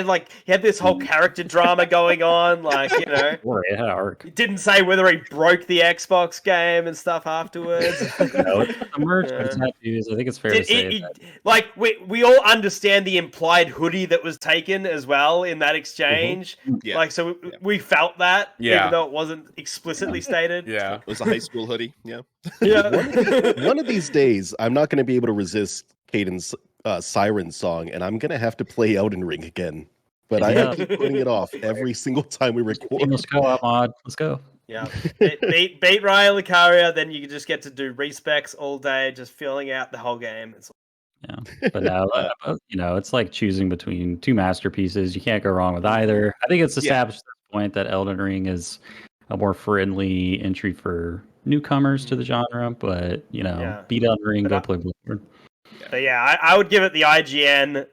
had this whole character drama going on, like, you know. It had an arc. He didn't say whether he broke the Xbox game and stuff afterwards. No, it's the merch tattoos. I think it's fair to say that. Like, we all understand the implied hoodie that was taken as well in that exchange. Mm-hmm. Yeah. Like, so we felt that, yeah, even though it wasn't explicitly stated. Yeah. It was a high school hoodie. Yeah. One of these days, I'm not going to be able to resist Caden's Siren song, and I'm gonna have to play Elden Ring again. But I keep putting it off every single time we record. Let's go, Ahmad. Let's go. Yeah, beat Ryan Lucaria, then you just get to do respecs all day, just filling out the whole game. But now, it's like choosing between two masterpieces. You can't go wrong with either. I think it's established at this point that Elden Ring is a more friendly entry for newcomers to the genre. But beat Elden Ring, go play Bloodborne. But yeah, I would give it the IGN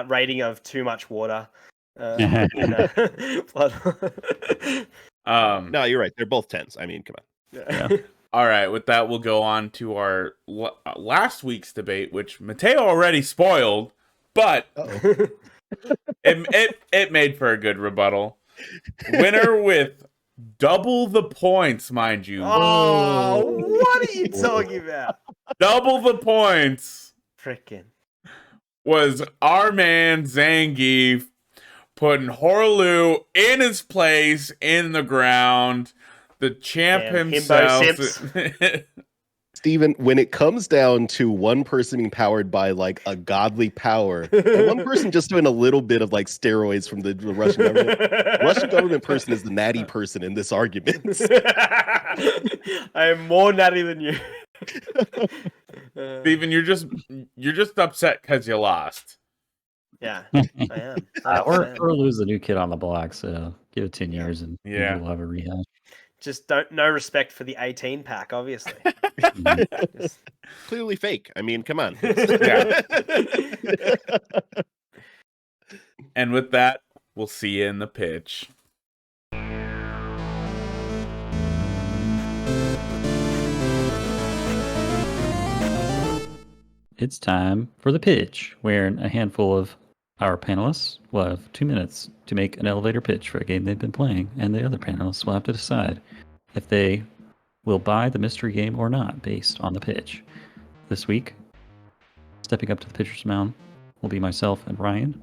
rating of too much water. No, you're right. They're both 10s. I mean, come on. Yeah. All right, with that, we'll go on to our last week's debate, which Mateo already spoiled, but Uh-oh. it made for a good rebuttal. Winner with double the points, mind you. Oh, what are you talking about? Double the points Frickin'. was our man Zangief putting Horlu in his place in the ground. The champ Damn, himself. himbo simps. Steven, when it comes down to one person being powered by like a godly power, and one person just doing a little bit of like steroids from the Russian government, Russian government person is the natty person in this argument. I am more natty than you. Steven, you're just upset because you lost. Yeah, I am. Or lose the new kid on the block. So give it 10 years and maybe Yeah. we'll have a rehash. Just no respect for the 18 pack, obviously. Just- Clearly fake. I mean, come on. Yeah. And with that, we'll see you in the pitch. It's time for the pitch, where a handful of our panelists will have 2 minutes to make an elevator pitch for a game they've been playing, and the other panelists will have to decide if they will buy the mystery game or not based on the pitch. This week, stepping up to the pitcher's mound will be myself and Ryan.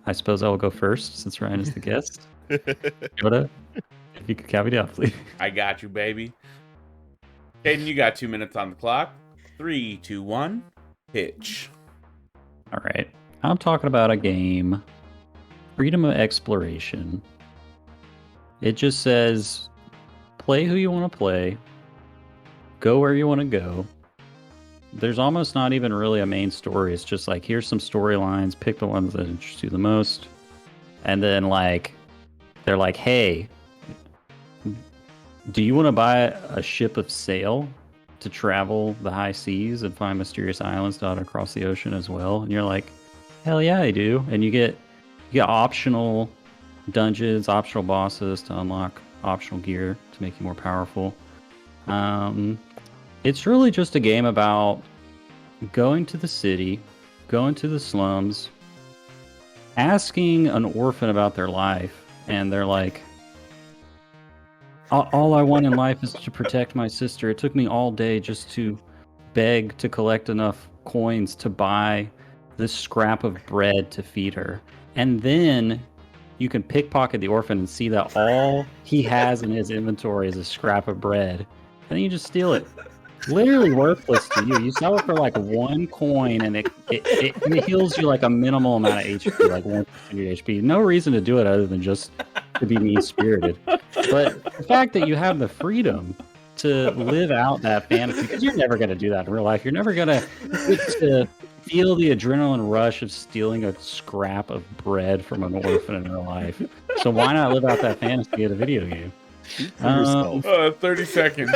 I suppose I will go first since Ryan is the guest. Yoda, if you could count me down, please. I got you, baby. Caden, you got 2 minutes on the clock. 3, 2, 1, pitch. All right. I'm talking about a game, freedom of exploration. It just says, play who you want to play, go where you want to go. There's almost not even really a main story. It's just like, here's some storylines, pick the ones that interest you the most. And then like, they're like, hey, do you want to buy a ship of sail to travel the high seas and find mysterious islands dotted across the ocean as well? And you're like, hell yeah, I do. And you get optional dungeons, optional bosses to unlock optional gear to make you more powerful. It's really just a game about going to the city, going to the slums, asking an orphan about their life, and they're like, all I want in life is to protect my sister. It took me all day just to beg to collect enough coins to buy this scrap of bread to feed her. And then you can pickpocket the orphan and see that all he has in his inventory is a scrap of bread. And then you just steal it. Literally worthless to you. You sell it for like 1 coin and it heals you like a minimal amount of HP, like 100 HP. No reason to do it other than just to be mean-spirited. But the fact that you have the freedom to live out that fantasy, because you're never going to do that in real life. You're never going to feel the adrenaline rush of stealing a scrap of bread from an orphan in real life. So why not live out that fantasy of the video game? 30 seconds.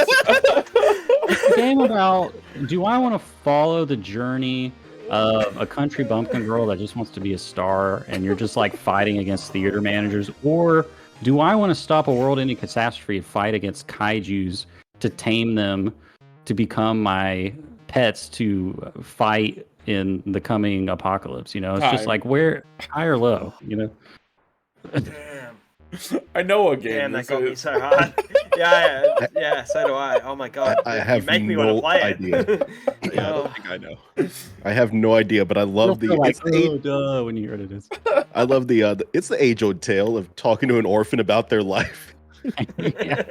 It's a game about, do I want to follow the journey of a country bumpkin girl that just wants to be a star and you're just like fighting against theater managers? Or do I want to stop a world-ending catastrophe and fight against kaijus to tame them to become my pets to fight in the coming apocalypse? You know, it's just like, where, high or low, you know? Damn. I know a game. Damn, that this got me is. so hard. Yeah, so do I. Oh my god. I have you make me no want to play idea. it. Yeah, I Oh. don't think I know. I have no idea, but I love You'll feel like, it's the duh, when you hear what it is. I love it's the age-old tale of talking to an orphan about their life. Yeah.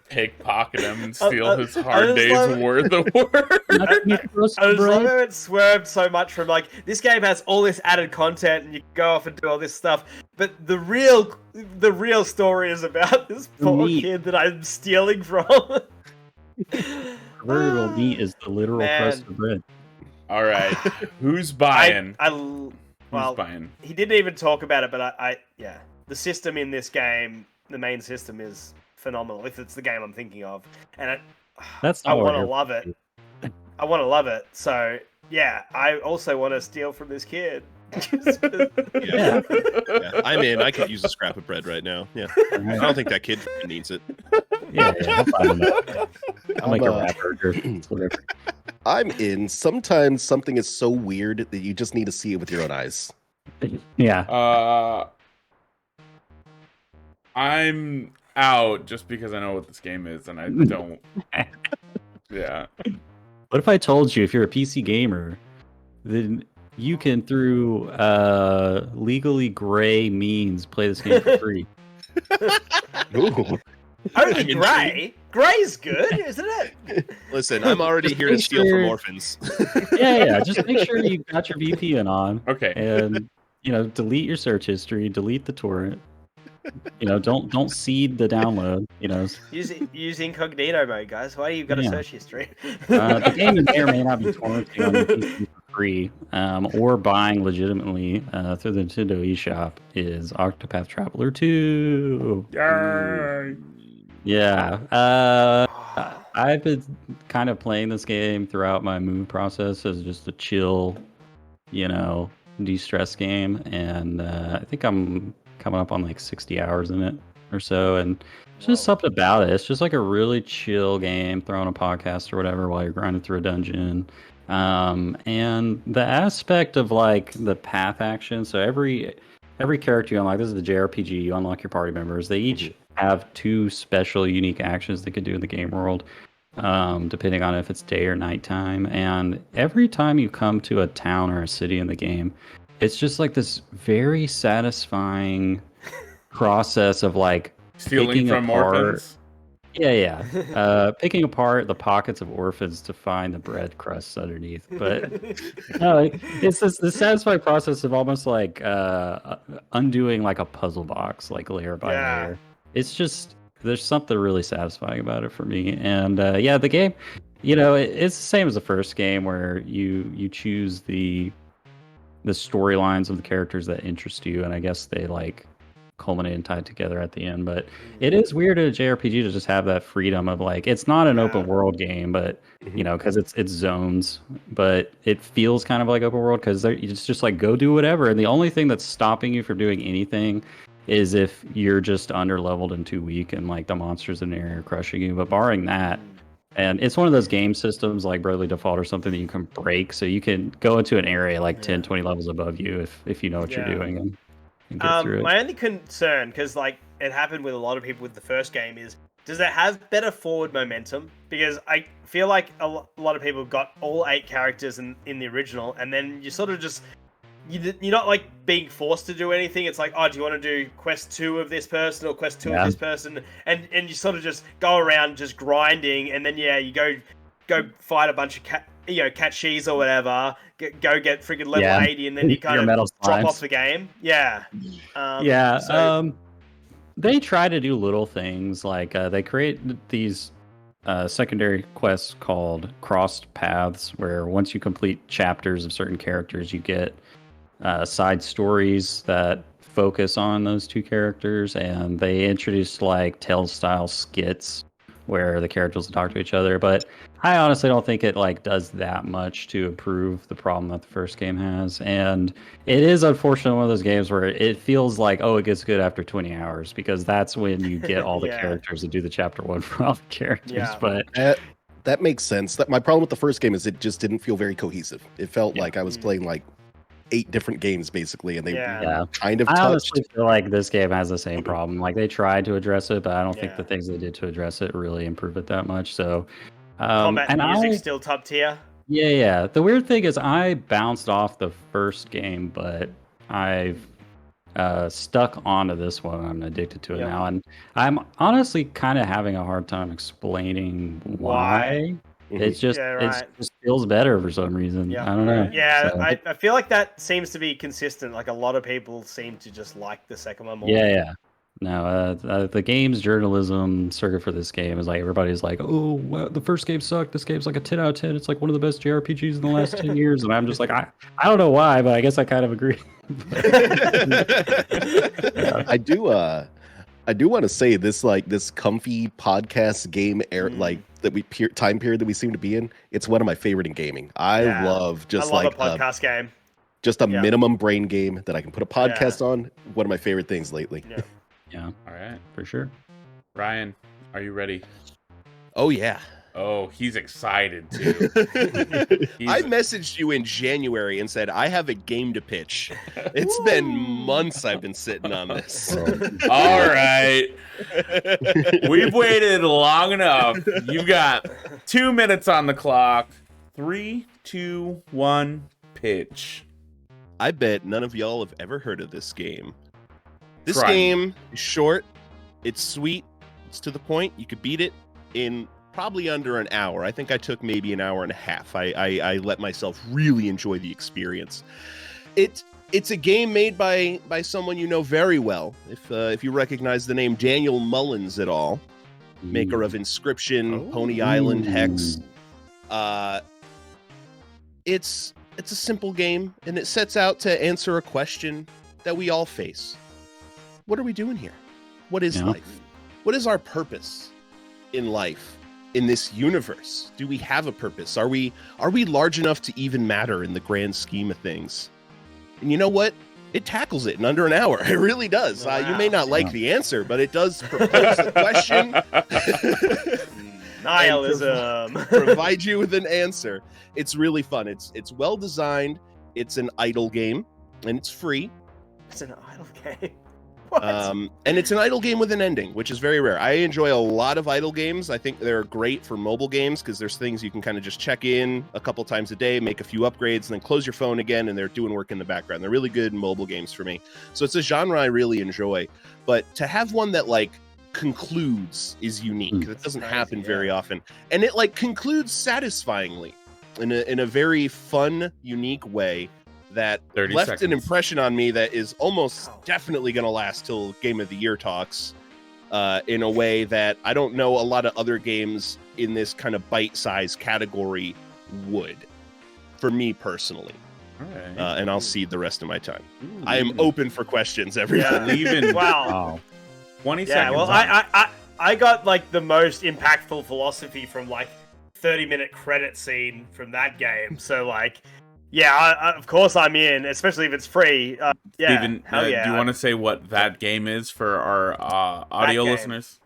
Pickpocket him and steal I his hard just day's love- worth of work. Nothing you trust, I just bro. love how it swerved so much from like, this game has all this added content and you can go off and do all this stuff, but the real story is about this poor meat. kid that I'm stealing from. Proverbial meat is the literal Man. crust of bread. All right, who's buying? Well, Who's buying? he didn't even talk about it, but yeah, the system in this game, the main system is phenomenal. If it's the game I'm thinking of, and That's I not what want to we're love it. I want to love it. So yeah, I also want to steal from this kid. Yeah. Yeah, I'm in. I could use a scrap of bread right now. Yeah, I don't think that kid needs it. Yeah, I'm fine with that. I'll make a I'm, wrap burger. It's whatever. I'm in. Sometimes something is so weird that you just need to see it with your own eyes. Yeah. I'm out just because I know what this game is, and I don't. Yeah. What if I told you if you're a PC gamer, then you can through legally gray means play this game for free? Ooh. Only I'm grey. Grey's good, isn't it? Listen, I'm already here to make steal from sure- orphans. Yeah. Just make sure you got your VPN on. Okay. And delete your search history, delete the torrent. Don't seed the download. Use incognito mode, guys. Why do you got a Yeah. search history? The game may or may not be torrenting on your PC for free, or buying legitimately through the Nintendo eShop is Octopath Traveler 2. Yay! Yeah. I've been kind of playing this game throughout my move process as just a chill, de-stress game, and I think I'm coming up on like 60 hours in it or so, and it's just something about it. It's just like a really chill game, throwing a podcast or whatever while you're grinding through a dungeon. And the aspect of like the path action, so every character you unlock, this is the JRPG, you unlock your party members. They each have 2 special unique actions they could do in the game world, depending on if it's day or nighttime. And every time you come to a town or a city in the game, it's just like this very satisfying process of like Stealing picking from apart, orphans. Yeah. Picking apart the pockets of orphans to find the bread crusts underneath. But no, it's the satisfying process of almost like undoing like a puzzle box, like layer by layer. It's just, there's something really satisfying about it for me. And the game, it's the same as the first game where you choose the storylines of the characters that interest you, and I guess they like culminate and tied together at the end. But it is weird in a JRPG to just have that freedom of like, it's not an open world game, but because it's zones, but it feels kind of like open world because it's just like go do whatever, and the only thing that's stopping you from doing anything is if you're just under leveled and too weak and like the monsters in the area are crushing you. But barring that, and it's one of those game systems like Bravely Default or something that you can break, so you can go into an area like 10, 20 levels above you if you know what you're doing and get through it. My only concern, because like it happened with a lot of people with the first game, is does it have better forward momentum? Because I feel like a lot of people got all 8 characters in the original, and then you sort of just you're not like being forced to do anything. It's like, oh, do you want to do quest 2 of this person or quest 2 of this person? And you sort of just go around just grinding, and then you go fight a bunch of cat cheese or whatever. Go get freaking level 80, and then you kind of drop off the game. Yeah. They try to do little things like they create these secondary quests called crossed paths, where once you complete chapters of certain characters, you get side stories that focus on those 2 characters, and they introduced like Tales style skits where the characters will talk to each other. But I honestly don't think it like does that much to improve the problem that the first game has. And it is unfortunately one of those games where it feels like, oh, it gets good after 20 hours, because that's when you get all the characters to do the chapter 1 for all the characters. But that makes sense. My problem with the first game is it just didn't feel very cohesive. It felt like I was playing like 8 different games basically, and they kind of touched. I honestly feel like this game has the same problem. Like they tried to address it, but I don't think the things they did to address it really improve it that much. So combat and music still top tier. Yeah. The weird thing is I bounced off the first game, but I've stuck onto this one. I'm addicted to it now, and I'm honestly kind of having a hard time explaining why. It just feels better for some reason. I don't know. Yeah, so, I feel like that seems to be consistent. Like a lot of people seem to just like the second one more. Yeah. No, the games journalism circuit for this game is like everybody's like, oh, well, the first game sucked. This game's like a 10 out of 10. It's like one of the best JRPGs in the last 10 years. And I'm just like, I don't know why, but I guess I kind of agree. I do want to say this, like this comfy podcast game time period that we seem to be in. It's one of my favorite in gaming. I love a podcast game. Just a minimum brain game that I can put a podcast on. One of my favorite things lately. Yeah. All right. For sure. Ryan, are you ready? Oh yeah. Oh, he's excited too. I messaged you in January and said I have a game to pitch. It's been months I've been sitting on this. All right. We've waited long enough. You've got 2 minutes on the clock. 3, 2, 1, pitch. I bet none of y'all have ever heard of this game. This game is short. It's sweet. It's to the point. You could beat it in probably under an hour. I think I took maybe an hour and a half. I let myself really enjoy the experience. It's a game made by someone you know very well. If you recognize the name Daniel Mullins at all, maker of Inscription, Pony Island, Hex. It's a simple game, and it sets out to answer a question that we all face. What are we doing here? What is life? What is our purpose in life? In this universe, do we have a purpose? Are we large enough to even matter in the grand scheme of things? And you know what? It tackles it in under an hour. It really does. Wow. You may not like the answer, but it does propose the question. Nihilism. Provide you with an answer. It's really fun. It's well designed. It's an idle game, and it's free. It's an idle game. What? And it's an idle game with an ending, which is very rare. I enjoy a lot of idle games. I think they're great for mobile games because there's things you can kind of just check in a couple times a day, make a few upgrades, and then close your phone again, and they're doing work in the background. They're really good mobile games for me. So it's a genre I really enjoy. But to have one that like concludes is unique. That doesn't happen very often. And it like concludes satisfyingly in a very fun, unique way that left an impression on me that is almost definitely going to last till Game of the Year talks, in a way that I don't know a lot of other games in this kind of bite-sized category would, for me personally. Right. And I'll cede the rest of my time. I am open for questions, everybody. Wow. 20 yeah, seconds. Well, I got like the most impactful philosophy from like 30-minute credit scene from that game. So like, yeah, of course I'm in, especially if it's free. Yeah, Steven, hell yeah. do you want to say what that game is for our audio listeners?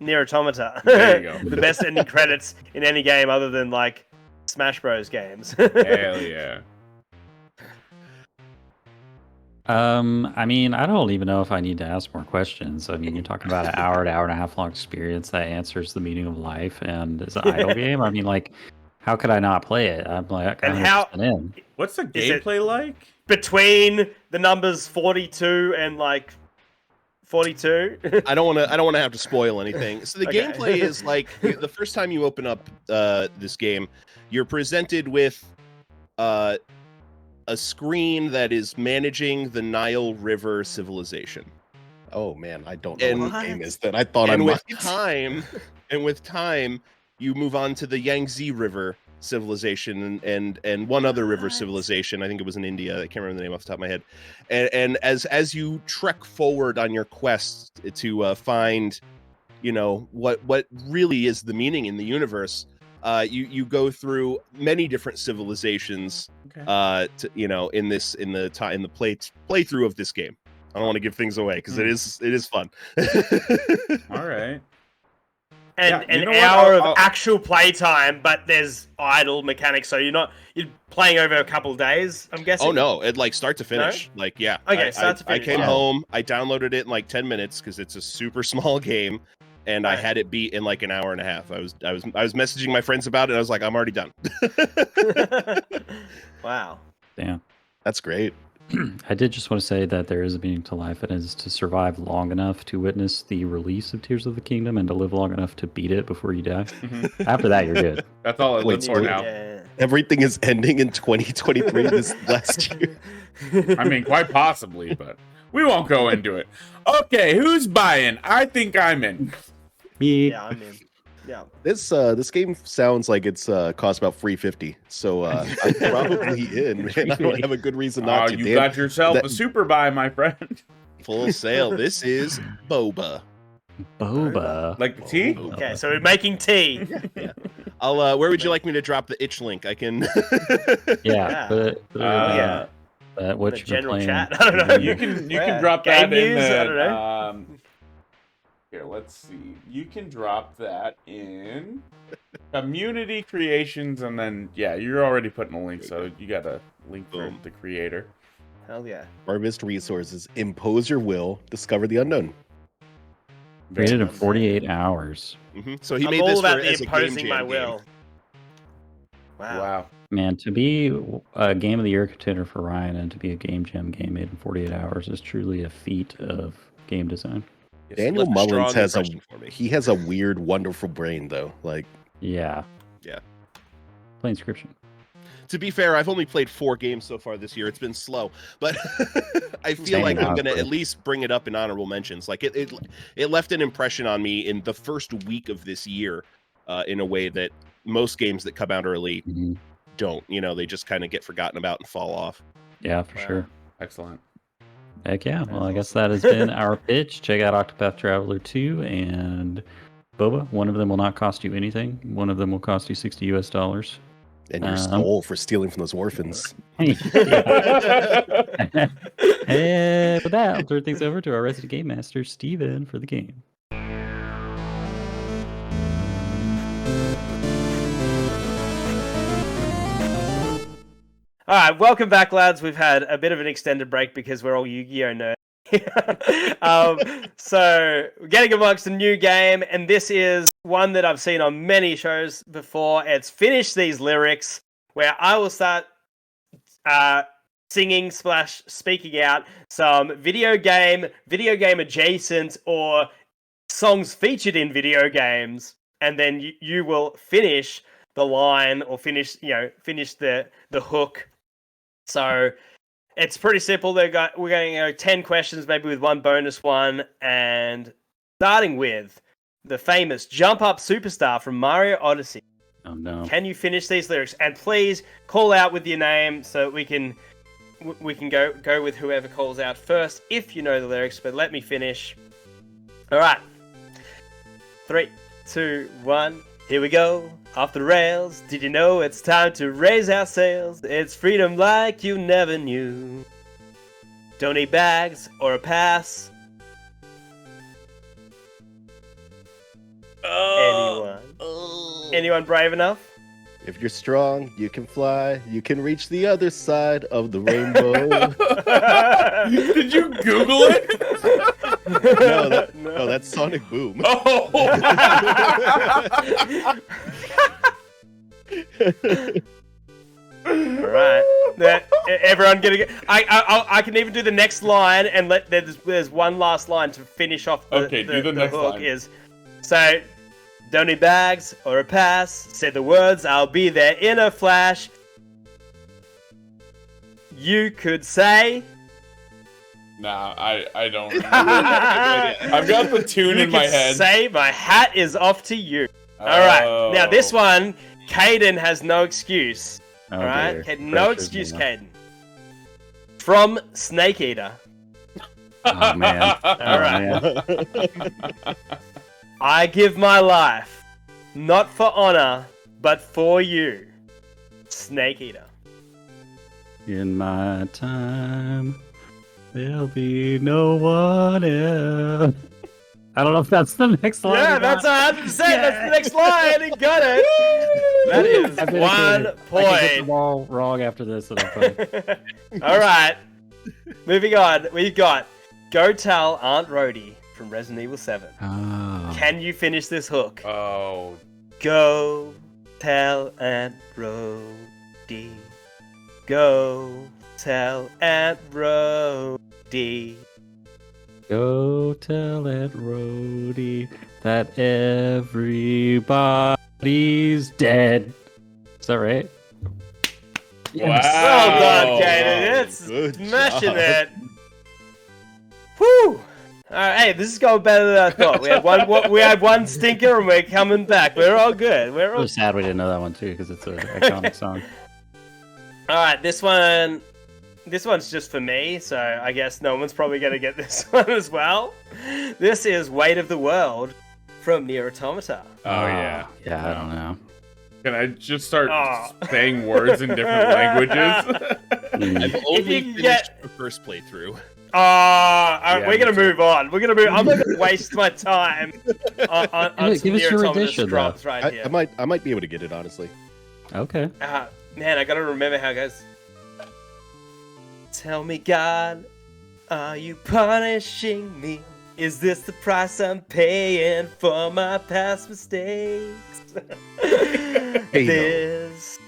Nier Automata. There you go. The best ending credits in any game other than like Smash Bros. Games. Hell yeah. I mean, I don't even know if I need to ask more questions. I mean, you're talking about an hour to hour and a half long experience that answers the meaning of life and is an idle game. I mean, like, how could I not play it? I'm like, And how? in. What's the gameplay like? Between the numbers 42 and like 42. I don't want to have to spoil anything. So the gameplay is like the first time you open up this game, you're presented with a screen that is managing the Nile River civilization. Oh man, I don't know what the game is that I thought I might. With time, you move on to the Yangtze River civilization and one other river civilization. I think it was in India. I can't remember the name off the top of my head. And as you trek forward on your quest to find, you know, what really is the meaning in the universe, you go through many different civilizations. To, you know, in the playthrough of this game. I don't want to give things away because it is fun. All right. And an hour of actual playtime, but there's idle mechanics, so you're playing over a couple of days, I'm guessing. Oh no, it like start to finish. No? Like yeah. Okay, start to finish. I came home, I downloaded it in like 10 minutes because it's a super small game, and I had it beat in like an hour and a half. I was messaging my friends about it. I was like, I'm already done. Wow. Damn. That's great. I did just want to say that there is a meaning to life, and it is to survive long enough to witness the release of Tears of the Kingdom and to live long enough to beat it before you die. After that, you're good. That's all I live for now. Yeah. Everything is ending in 2023 this last year. I mean, quite possibly, but we won't go into it. Okay, who's buying? I think I'm in. Me. Yeah, I'm in. Yeah. This game sounds like it's cost about $350, so I'm probably in. Man, I don't have a good reason not to. You got yourself a super buy, my friend. Full sale. This is boba. Boba. Like the tea? Okay, so we're making tea. Yeah. I'll. Where would you like me to drop the itch link? I can. Yeah. what the you've been general playing. chat. I don't know. You can Yeah. drop Game that in news? the, I don't know. Here, let's see. You can drop that in community creations, and then you're already putting a link, so you got a link for Boom. the creator. Hell yeah. Harvest resources, impose your will, discover the unknown. Created in nice. 48 hours. So he I'm made all this about for the as a game imposing jam my game. will. Wow. Man, to be a Game of the Year contender for Ryan and to be a Game Jam game made in 48 hours is truly a feat of game design. Yes, Daniel left a Mullins strong has impression for me. he has a weird, wonderful brain though. Like, Yeah. Yeah. Plain Inscription. To be fair, I've only played 4 games so far this year. It's been slow, but I feel Same, like I'm gonna honestly. at least bring it up in honorable mentions. Like it left an impression on me in the first week of this year, in a way that most games that come out early Mhm. don't. You know, they just kind of get forgotten about and fall off. Yeah, for Wow. sure. Excellent. Heck yeah. That Well, is I guess awesome. that has been our pitch. Check out Octopath Traveler 2 and Boba. One of them will not cost you anything. One of them will cost you $60 US. and you're stole for stealing from those orphans. Yeah. And with that, I'll turn things over to our resident game master, Steven, for the game. All right, welcome back, lads. We've had a bit of an extended break because we're all Yu-Gi-Oh nerds. So we're getting amongst a new game, and this is one that I've seen on many shows before. It's Finish These Lyrics, where I will start singing / speaking out some video game adjacent or songs featured in video games, and then you will finish the line or finish the hook. So it's pretty simple. We're going to go 10 questions, maybe with one bonus one, and starting with the famous Jump Up Superstar from Mario Odyssey. Oh no. Can you finish these lyrics? And please call out with your name so we can go with whoever calls out first if you know the lyrics, but let me finish. All right. 3, 2, 1. Here we go. Off the rails. Did you know it's time to raise our sails? It's freedom like you never knew. Don't need bags or a pass. Anyone brave enough? If you're strong, you can fly. You can reach the other side of the rainbow. Did you Google it? No, that's Sonic Boom. Oh. All right. Everyone getting it. I can even do the next line and there's one last line to finish off the, Okay, do the next hook line. is so don't need bags or a pass. Say the words, I'll be there in a flash. You could say Nah, I don't remember. I've got the tune you in my could head. say my hat is off to you. Alright. Now this one, Caden has no excuse. Oh, Alright? dear. Caden, no Pressure's excuse, enough. Caden. From Snake Eater. Oh, man. All right. man. I give my life, not for honor, but for you. Snake Eater. In my time, there'll be no one else. I don't know if that's the next line. Yeah, or that's not. 100%. That's the next line. He got it. That is I've been 1 kidding. I can get point. them all wrong after this, and I'm fine. All right. Moving on. We've got Go Tell Aunt Rhodey from Resident Evil 7. Oh. Can you finish this hook? Oh, Go tell Aunt Rhodey. Go tell Aunt Rhodey. Go tell Aunt Rhodey that everybody's dead. Is that right? wow. Well done, Kaden. It's Good smashing job. it. Whew. Alright, hey, this is going better than I thought. We had one stinker and we're coming back. We're all good. We're I'm all so sad we didn't know that one too, because it's an iconic song. Alright, this one's just for me, so I guess no one's probably gonna get this one as well. This is Weight of the World from Nier Automata. Oh, yeah. Yeah, I don't know. Can I just start Oh. saying words in different languages? I've only can finished get- the first playthrough. Yeah, we're gonna me too. move on. We're gonna move. I'm not gonna waste my time on some Give us your Near Autonomous rendition, though. drops right I here. might be able to get it, honestly. Okay. Man, I gotta remember how it goes. Tell me, God, are you punishing me? Is this the price I'm paying for my past mistakes? This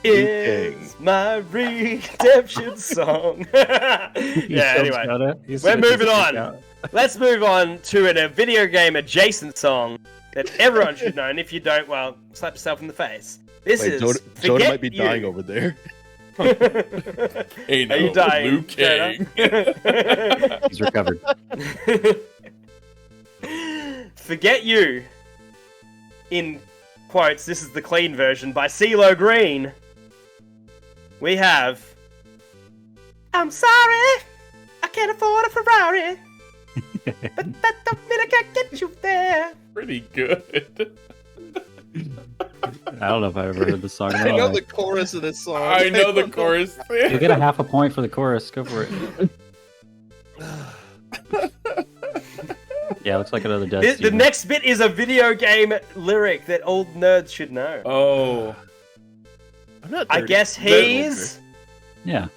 is my redemption song. Yeah, anyway. We're moving on. Let's move on to a video game adjacent song that everyone should know, and if you don't, well, slap yourself in the face. This Wait, is Jonah Forget might be You. dying over there. Hey, no, Are you dying, Liu Kang. He's recovered. Forget You. In quotes, this is the clean version by CeeLo Green. We have I'm sorry, I can't afford a Ferrari. But that don't mean I can't get you there. Pretty good. I don't know if I ever heard this song. I know the chorus of this song. I know the chorus. You'll get a half a point for the chorus. Go for it. Yeah, looks like another death. The next bit is a video game lyric that old nerds should know. Oh, I'm not I 30. guess he's Yeah,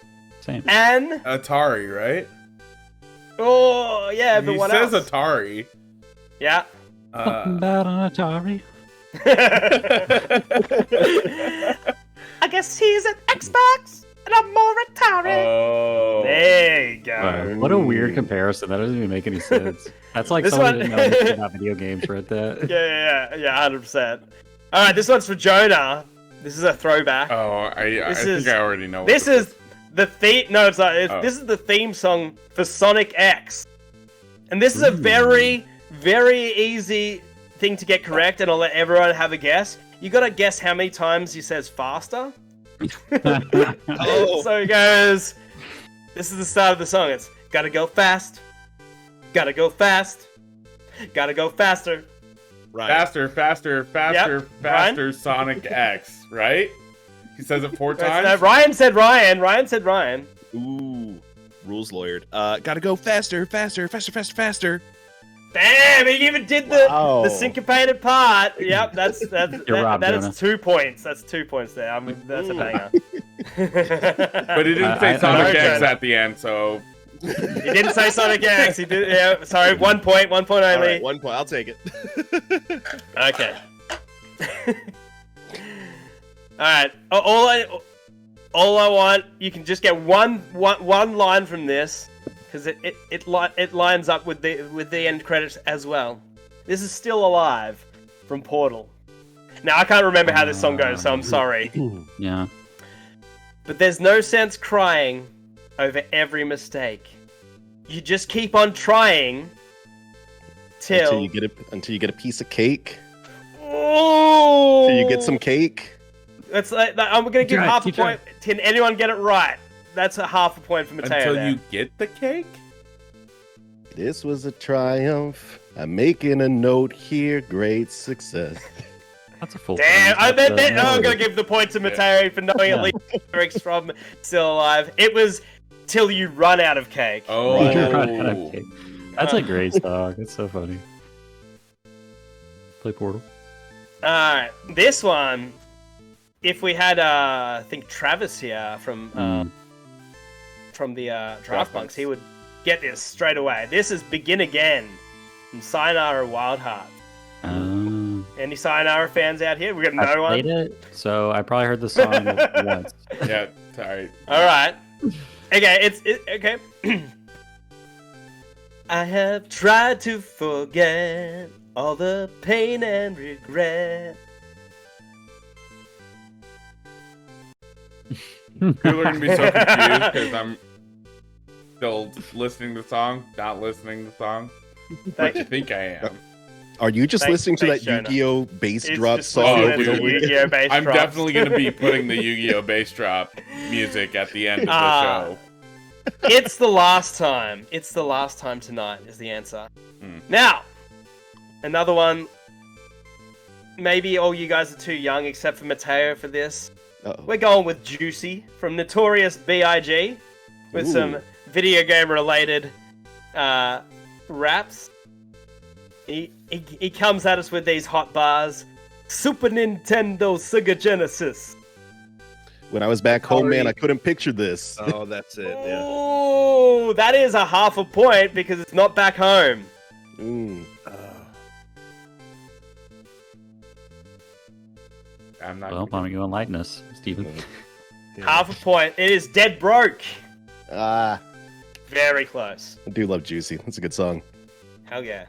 same. an Atari, right? oh yeah, but He what says else? Atari. Yeah. Something about an Atari. I guess he's an Xbox and I'm more Atari. Oh. There you go. What a weird comparison. That doesn't even make any sense. That's like This someone one- who didn't know anything about video games read that. Yeah, 100%. All right, this one's for Jonah. This is a throwback. Oh, I This think is- I already know. This is the theme. No, it's not. Oh. This is the theme song for Sonic X, and this is a very, very easy thing to get correct. And I'll let everyone have a guess. You gotta guess how many times he says faster. Oh, So he goes. This is the start of the song. It's gotta go fast, gotta go fast, gotta go faster. right. faster, faster, faster, Yep. faster. Sonic X, right? He says it 4 times. Ryan said Ryan. Ryan said Ryan. Ooh, rules lawyered. Gotta go faster, faster, faster, faster, faster. Damn, he even did the Wow. syncopated part. Yep, that's You're robbed, that Jonah. is 2 points. That's 2 points there. That's a banger. But he didn't say I Sonic know, X Jonah. at the end, so He didn't say Sonic X. He did. Yeah, sorry. 1 point. 1 point All only. right, 1 point. I'll take it. Okay. All right. All I want, you can just get one line from this, because it lines up with the end credits as well. This is Still Alive from Portal. Now I can't remember how this song goes, so I'm sorry. Yeah. But there's no sense crying over every mistake. You just keep on trying Until you get a piece of cake. Oh! Till you get some cake. That's like I'm gonna give Right, half a keep trying. point. Can anyone get it right? That's a half a point for Mateo. until there. you get the cake. This was a triumph. I'm making a note here. Great success. That's a full Damn! point. I'm That's, gonna give the point to Mateo for knowing at least lyrics from Still Alive. It was Till You Run Out of Cake. Oh, Okay. That's a great song. It's so funny. Play Portal. Alright, this one. If we had, I think Travis here from the Draft Bunks, he would get this straight away. This is Begin Again from Sayonara Wild Heart. Any Sayonara fans out here? We got I no one. played it, so I probably heard the song once. Yeah, sorry. All right. Okay, okay. I have tried to forget all the pain and regret. People are gonna be so confused because I'm still listening to the song, not listening to the song. But you think I am? Are you just Thanks- listening to thanks, that Jonah. Yu-Gi-Oh bass It's drop just song Oh, listening over to and dude. over again? Yu-Gi-Oh bass I'm drops. definitely gonna be putting the Yu-Gi-Oh bass drop music at the end of the Ah. show. It's the last time. It's the last time tonight is the answer. Now, another one. Maybe all you guys are too young, except for Mateo, for this. We're going with Juicy from Notorious B.I.G. with some video game related raps. He comes at us with these hot bars. Super Nintendo, Sega Genesis. When I was back home, man, I couldn't picture this. Oh, that's it. Yeah. Oh, that is a half a point because it's not back home. I'm not. Well, why don't you enlighten us, Stephen? Half a point. It is Dead Broke. Ah, Very close. I do love Juicy. That's a good song. Hell yeah.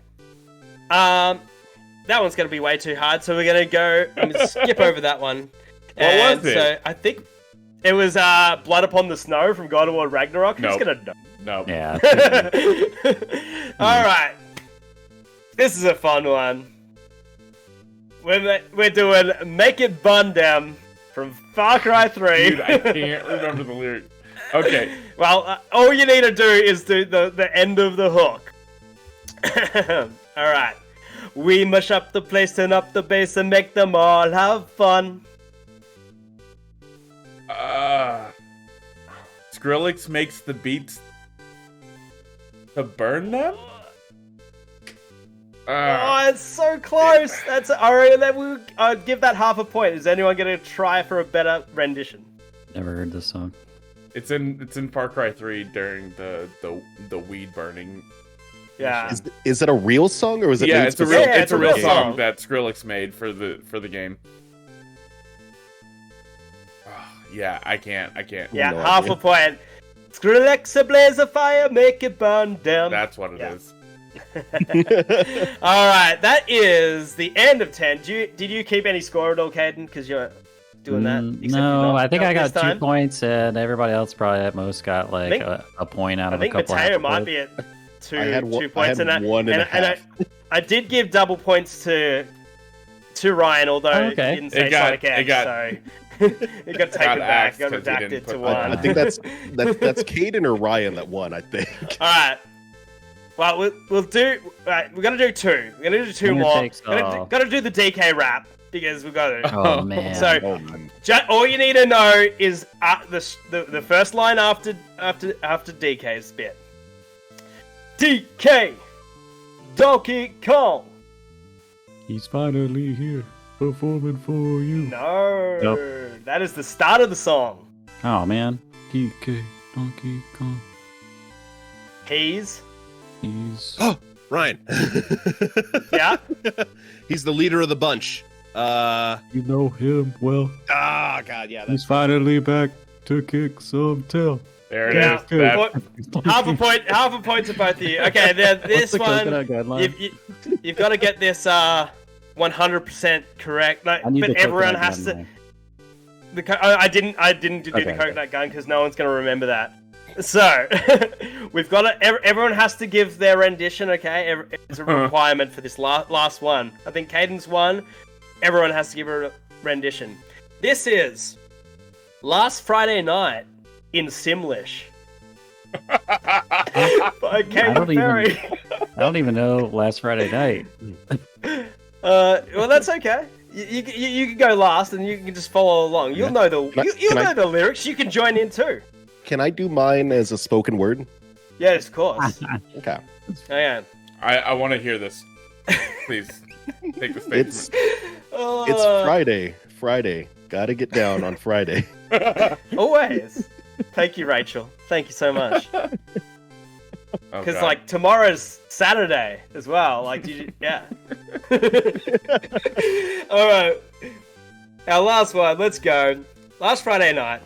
That one's gonna be way too hard, so we're gonna skip over that one. What was it? So I think it was Blood Upon the Snow from God of War Ragnarok. Nope. Who's gonna know? No. Yeah. All right. This is a fun one. We're doing Make It Bun Dem from Far Cry 3. Dude, I can't remember the lyrics. Okay. Well, all you need to do is do the end of the hook. All right. We mash up the place, turn up the bass, and make them all have fun. Skrillex makes the beats to burn them? Oh, it's so close. That's alright. I'd give that half a point. Is anyone gonna try for a better rendition? Never heard this song. It's in Far Cry 3 during the weed burning. Yeah. Is it a real song or was it? Yeah, made it's a real specific it's a for real the song game? that Skrillex made for the game. Yeah, I can't. Yeah, No half idea. a point. Skrillex, a blaze of fire, make it burn down. That's what it is. All right, that is the end of 10. Did you keep any score at all, Caden? Because you're doing that. Except you're No, not I think I got this 2 time. points, and everybody else probably at most got like think- a point out I of think a couple. Mateo half might points. be at two I had 2 points, I had one and a half. I did give double points to Ryan, although Okay. he didn't say It got- Sonic X, it got- so it got taken back, axed got 'cause he didn't redacted put to one. one. I think that's Caden or Ryan that won. I think. All right. Well, we'll do. Right, we're gonna do 2. We're gonna do 2 Winner more. takes all. Gotta do the DK rap because we've got to. Oh man. So Oh, man. all you need to know is the first line after DK's bit. DK, Donkey Kong. He's finally here, performing for you. No, Nope. that is the start of the song. Oh man. DK Donkey Kong. He's He's Ryan. yeah. He's the leader of the bunch. you know him well. God, yeah. He's finally back to kick some tail. There it Yeah. is. That- Half a point to both of you. Okay, then this What's the one. coconut guideline? You've got to get this 100% correct. Like, I need but the everyone coconut has to. guideline. I didn't do Okay, the okay. coconut gun because no one's gonna remember that. So we've got to. Everyone has to give their rendition. Okay, it's a requirement for this last one. I think Caden's won. Everyone has to give a rendition. This is Last Friday Night in Simlish by Caden Ferry. I don't even know Last Friday Night. Well, that's okay. You can go last, and you can just follow along. You'll know the you'll know the lyrics. You can join in too. Can I do mine as a spoken word? Yes, of course. Okay. Okay. I want to hear this. Please take the stage. It's Friday. Friday. Gotta get down on Friday. Always. Thank you, Rachel. Thank you so much. Oh, Because God. like tomorrow's Saturday as well. Like, yeah. All right. Our last one. Let's go. Last Friday night.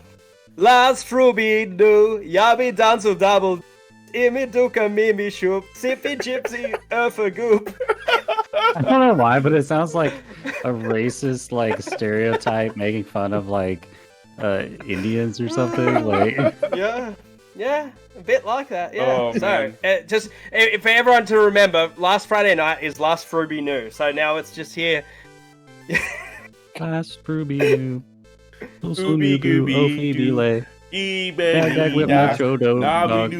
Last Ruby do Yabi Danzo Double Imi Duka Mimi Shoop Sippy Gypsy Urfa Goop. I don't know why, but it sounds like a racist like stereotype making fun of like Indians or something. Like Yeah, a bit like that. Yeah. Oh, so man. just for everyone to remember, last Friday night is last Ruby New. So now it's just here. Last Ruby New. Ooby gooby Oh Phoebe doo. lay. Dag dag with Da. my chodo. dog.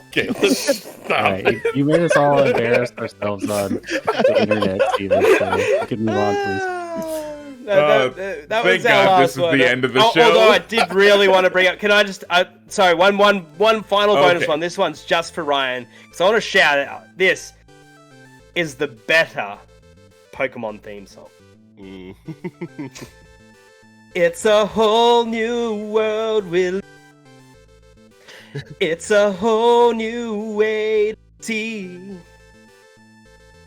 Okay, let's stop. Alright, you made us all embarrass ourselves on the internet, Steven. So you can move on, please. That thank was our God last this is one. the end of the show. Although I did really want to bring up, can I just, sorry, one final bonus Okay. one. This one's just for Ryan. So I want to shout out, this is the better Pokemon theme song. Mm. It's a whole new world it's a whole new way to see.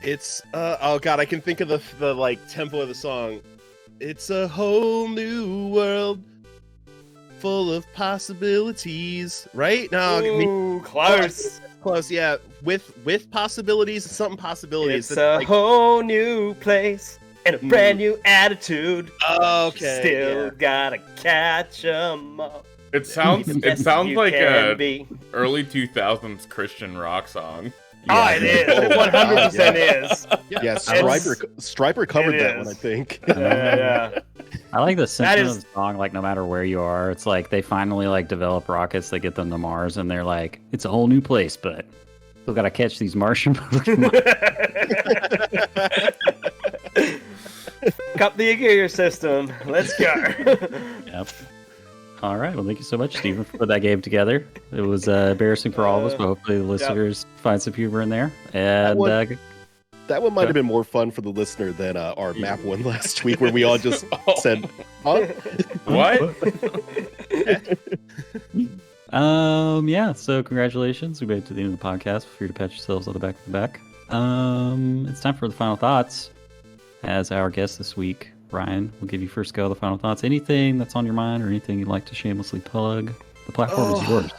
It's oh god, I can think of the like tempo of the song. It's a whole new world full of possibilities, right? No, Ooh, close. close, yeah. With possibilities, something possibilities. It's a like, whole new place and a brand new attitude. okay. Still Yeah. gotta catch 'em all. It sounds Best you like can a be. early 2000s Christian rock song. Oh, it is. It 100% is. Yeah, It's- Striper covered it that one, I is. think. Yeah. I like the sentiment is- of the song. Like, no matter where you are, it's like they finally like develop rockets. They get them to Mars, and they're like, it's a whole new place, but still gotta catch these Martian Pokemon. Fuck up the ecosystem. Let's go. Yep. All right. Well, thank you so much, Stephen, for putting that game together. It was embarrassing for all of us, but hopefully the listeners find some humor in there. And That one might have been more fun for the listener than our map one last week, where we all just said, "Huh?" What? Yeah. So congratulations, we made it to the end of the podcast. Feel free to pat yourselves on the back of the back. It's time for the final thoughts. As our guest this week, Ryan, we'll give you first go. The final thoughts. Anything that's on your mind, or anything you'd like to shamelessly plug? The platform is yours.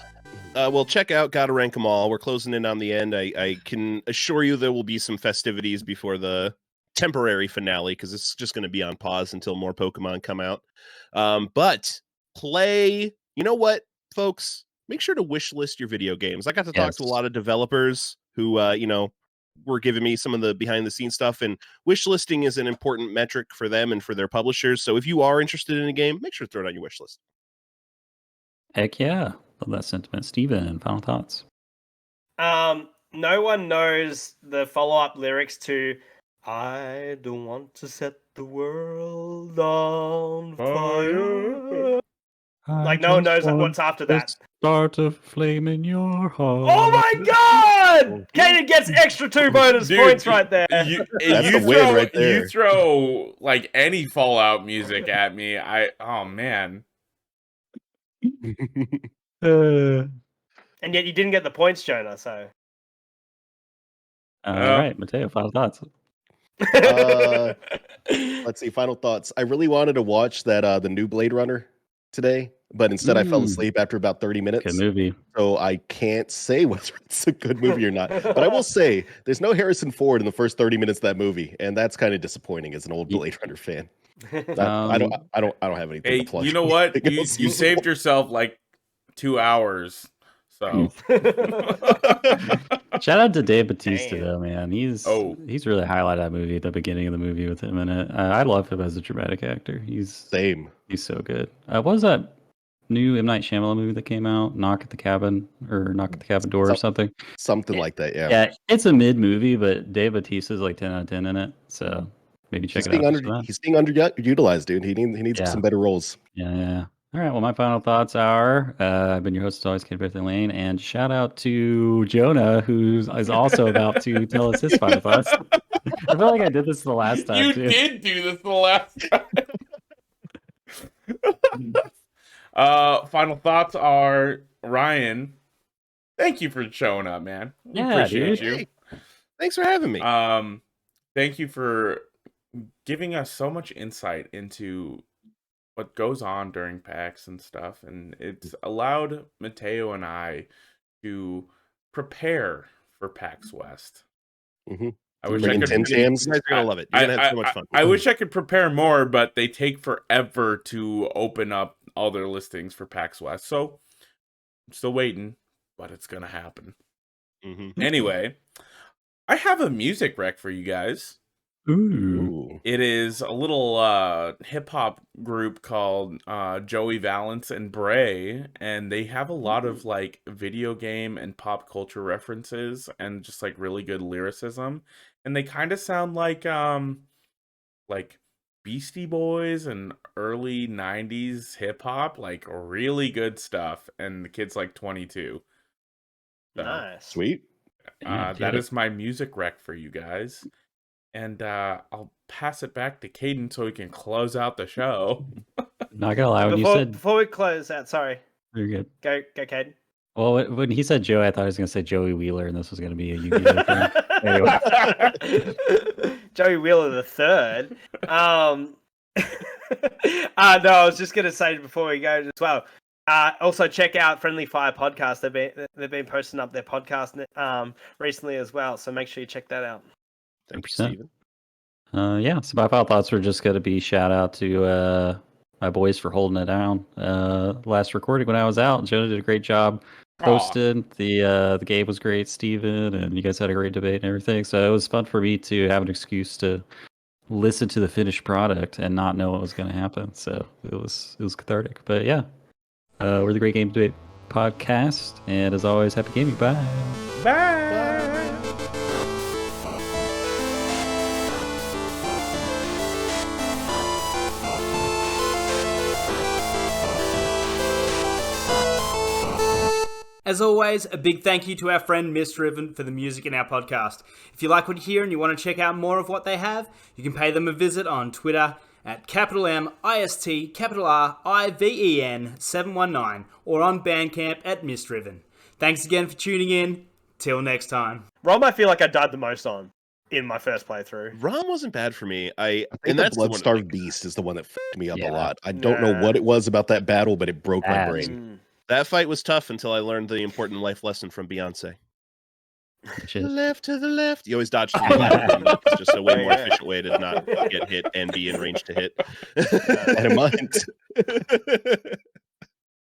Well, check out Gotta Rank 'Em All. We're closing in on the end. I can assure you there will be some festivities before the temporary finale, because it's just going to be on pause until more Pokemon come out. But play. You know what, folks? Make sure to wish list your video games. I got to talk to a lot of developers who, were giving me some of the behind the scenes stuff, and wish listing is an important metric for them and for their publishers. So if you are interested in a game, make sure to throw it on your wish list. Heck yeah. Love that sentiment. Steven, final thoughts. No one knows the follow-up lyrics to I don't want to set the world on fire. Like, no one knows what's after that. Start a flame in your heart. Oh my god! Kaden gets extra 2 bonus Dude, points right there. That's the win right there. You throw like any Fallout music at me, oh man. And yet you didn't get the points, Jonah, so. All right, Mateo, final thoughts. Let's see. Final thoughts. I really wanted to watch that the new Blade Runner today, but instead I fell asleep after about 30 minutes. Good movie. So I can't say whether it's a good movie or not. But I will say there's no Harrison Ford in the first 30 minutes of that movie, and that's kind of disappointing as an old Blade Runner fan. I don't have anything Hey, to plug. you know what? anything You else. saved yourself like 2 hours. So Shout out to Dave Bautista, Damn. though, man. He's Oh. really highlighted that movie at the beginning of the movie with him in it. I love him as a dramatic actor. He's so good. What was that new M. Night Shyamalan movie that came out? Knock at the Cabin Door or something? Something like that, yeah. Yeah, it's a mid movie, but Dave Bautista's like 10 out of 10 in it. So maybe check it out. He's being underutilized, dude. He needs some better roles. Yeah. All right. Well, my final thoughts are I've been your host as always, Kid Birthday Lane, and shout out to Jonah, who is also about to tell us his final thoughts. I feel like I did this the last time. You too. did do this the last time. Final thoughts are, Ryan, thank you for showing up, man. We appreciate you. Hey, thanks for having me. Thank you for giving us so much insight into what goes on during PAX and stuff, and it's allowed Mateo and I to prepare for PAX West. Mm-hmm. I wish Bring I in could. 10 cans. You guys are gonna love it. You're gonna have so much fun. I wish I could prepare more, but they take forever to open up all their listings for PAX West. So I'm still waiting, but it's gonna happen. Mm-hmm. Anyway, I have a music rec for you guys. Ooh. It is a little hip hop group called Joey Valance and Bray, and they have a lot of like video game and pop culture references and just like really good lyricism. And they kind of sound like Beastie Boys and early 90s hip hop, like really good stuff. And the kid's like 22. So, Nice. Sweet. that is my music rec for you guys. And I'll pass it back to Caden so he can close out the show. Not gonna lie, when you said Before we close out, sorry. you're good. Go, Caden. Well, when he said Joey, I thought he was gonna say Joey Wheeler, and this was gonna be a Yu-Gi-Oh thing. Anyway. Joey Wheeler the third. No, I was just gonna say before we go as well. Also check out Friendly Fire Podcast. They've been posting up their podcast recently as well, so make sure you check that out. Thank you, 100%. Steven. Yeah, so my final thoughts were just gonna be shout out to my boys for holding it down. Last recording when I was out, Jonah did a great job hosting. The game was great, Steven, and you guys had a great debate and everything. So it was fun for me to have an excuse to listen to the finished product and not know what was going to happen. So it was cathartic. But yeah, we're the Great Game Debate Podcast, and as always, happy gaming. Bye. Bye. As always, a big thank you to our friend Misdriven for the music in our podcast. If you like what you hear and you want to check out more of what they have, you can pay them a visit on Twitter at MIST_RIVEN719 or on Bandcamp at Misdriven. Thanks again for tuning in. Till next time. Rom, I feel like I died the most on in my first playthrough. Rom wasn't bad for me. I think and the that's the one Blood-Starved Beast is the one that fucked me up a Yeah. lot. I don't know what it was about that battle, but it broke my brain. That fight was tough until I learned the important life lesson from Beyonce. Left to the left. You always dodge to the left. It's just a way more efficient way to not get hit and be in range to hit. I don't mind.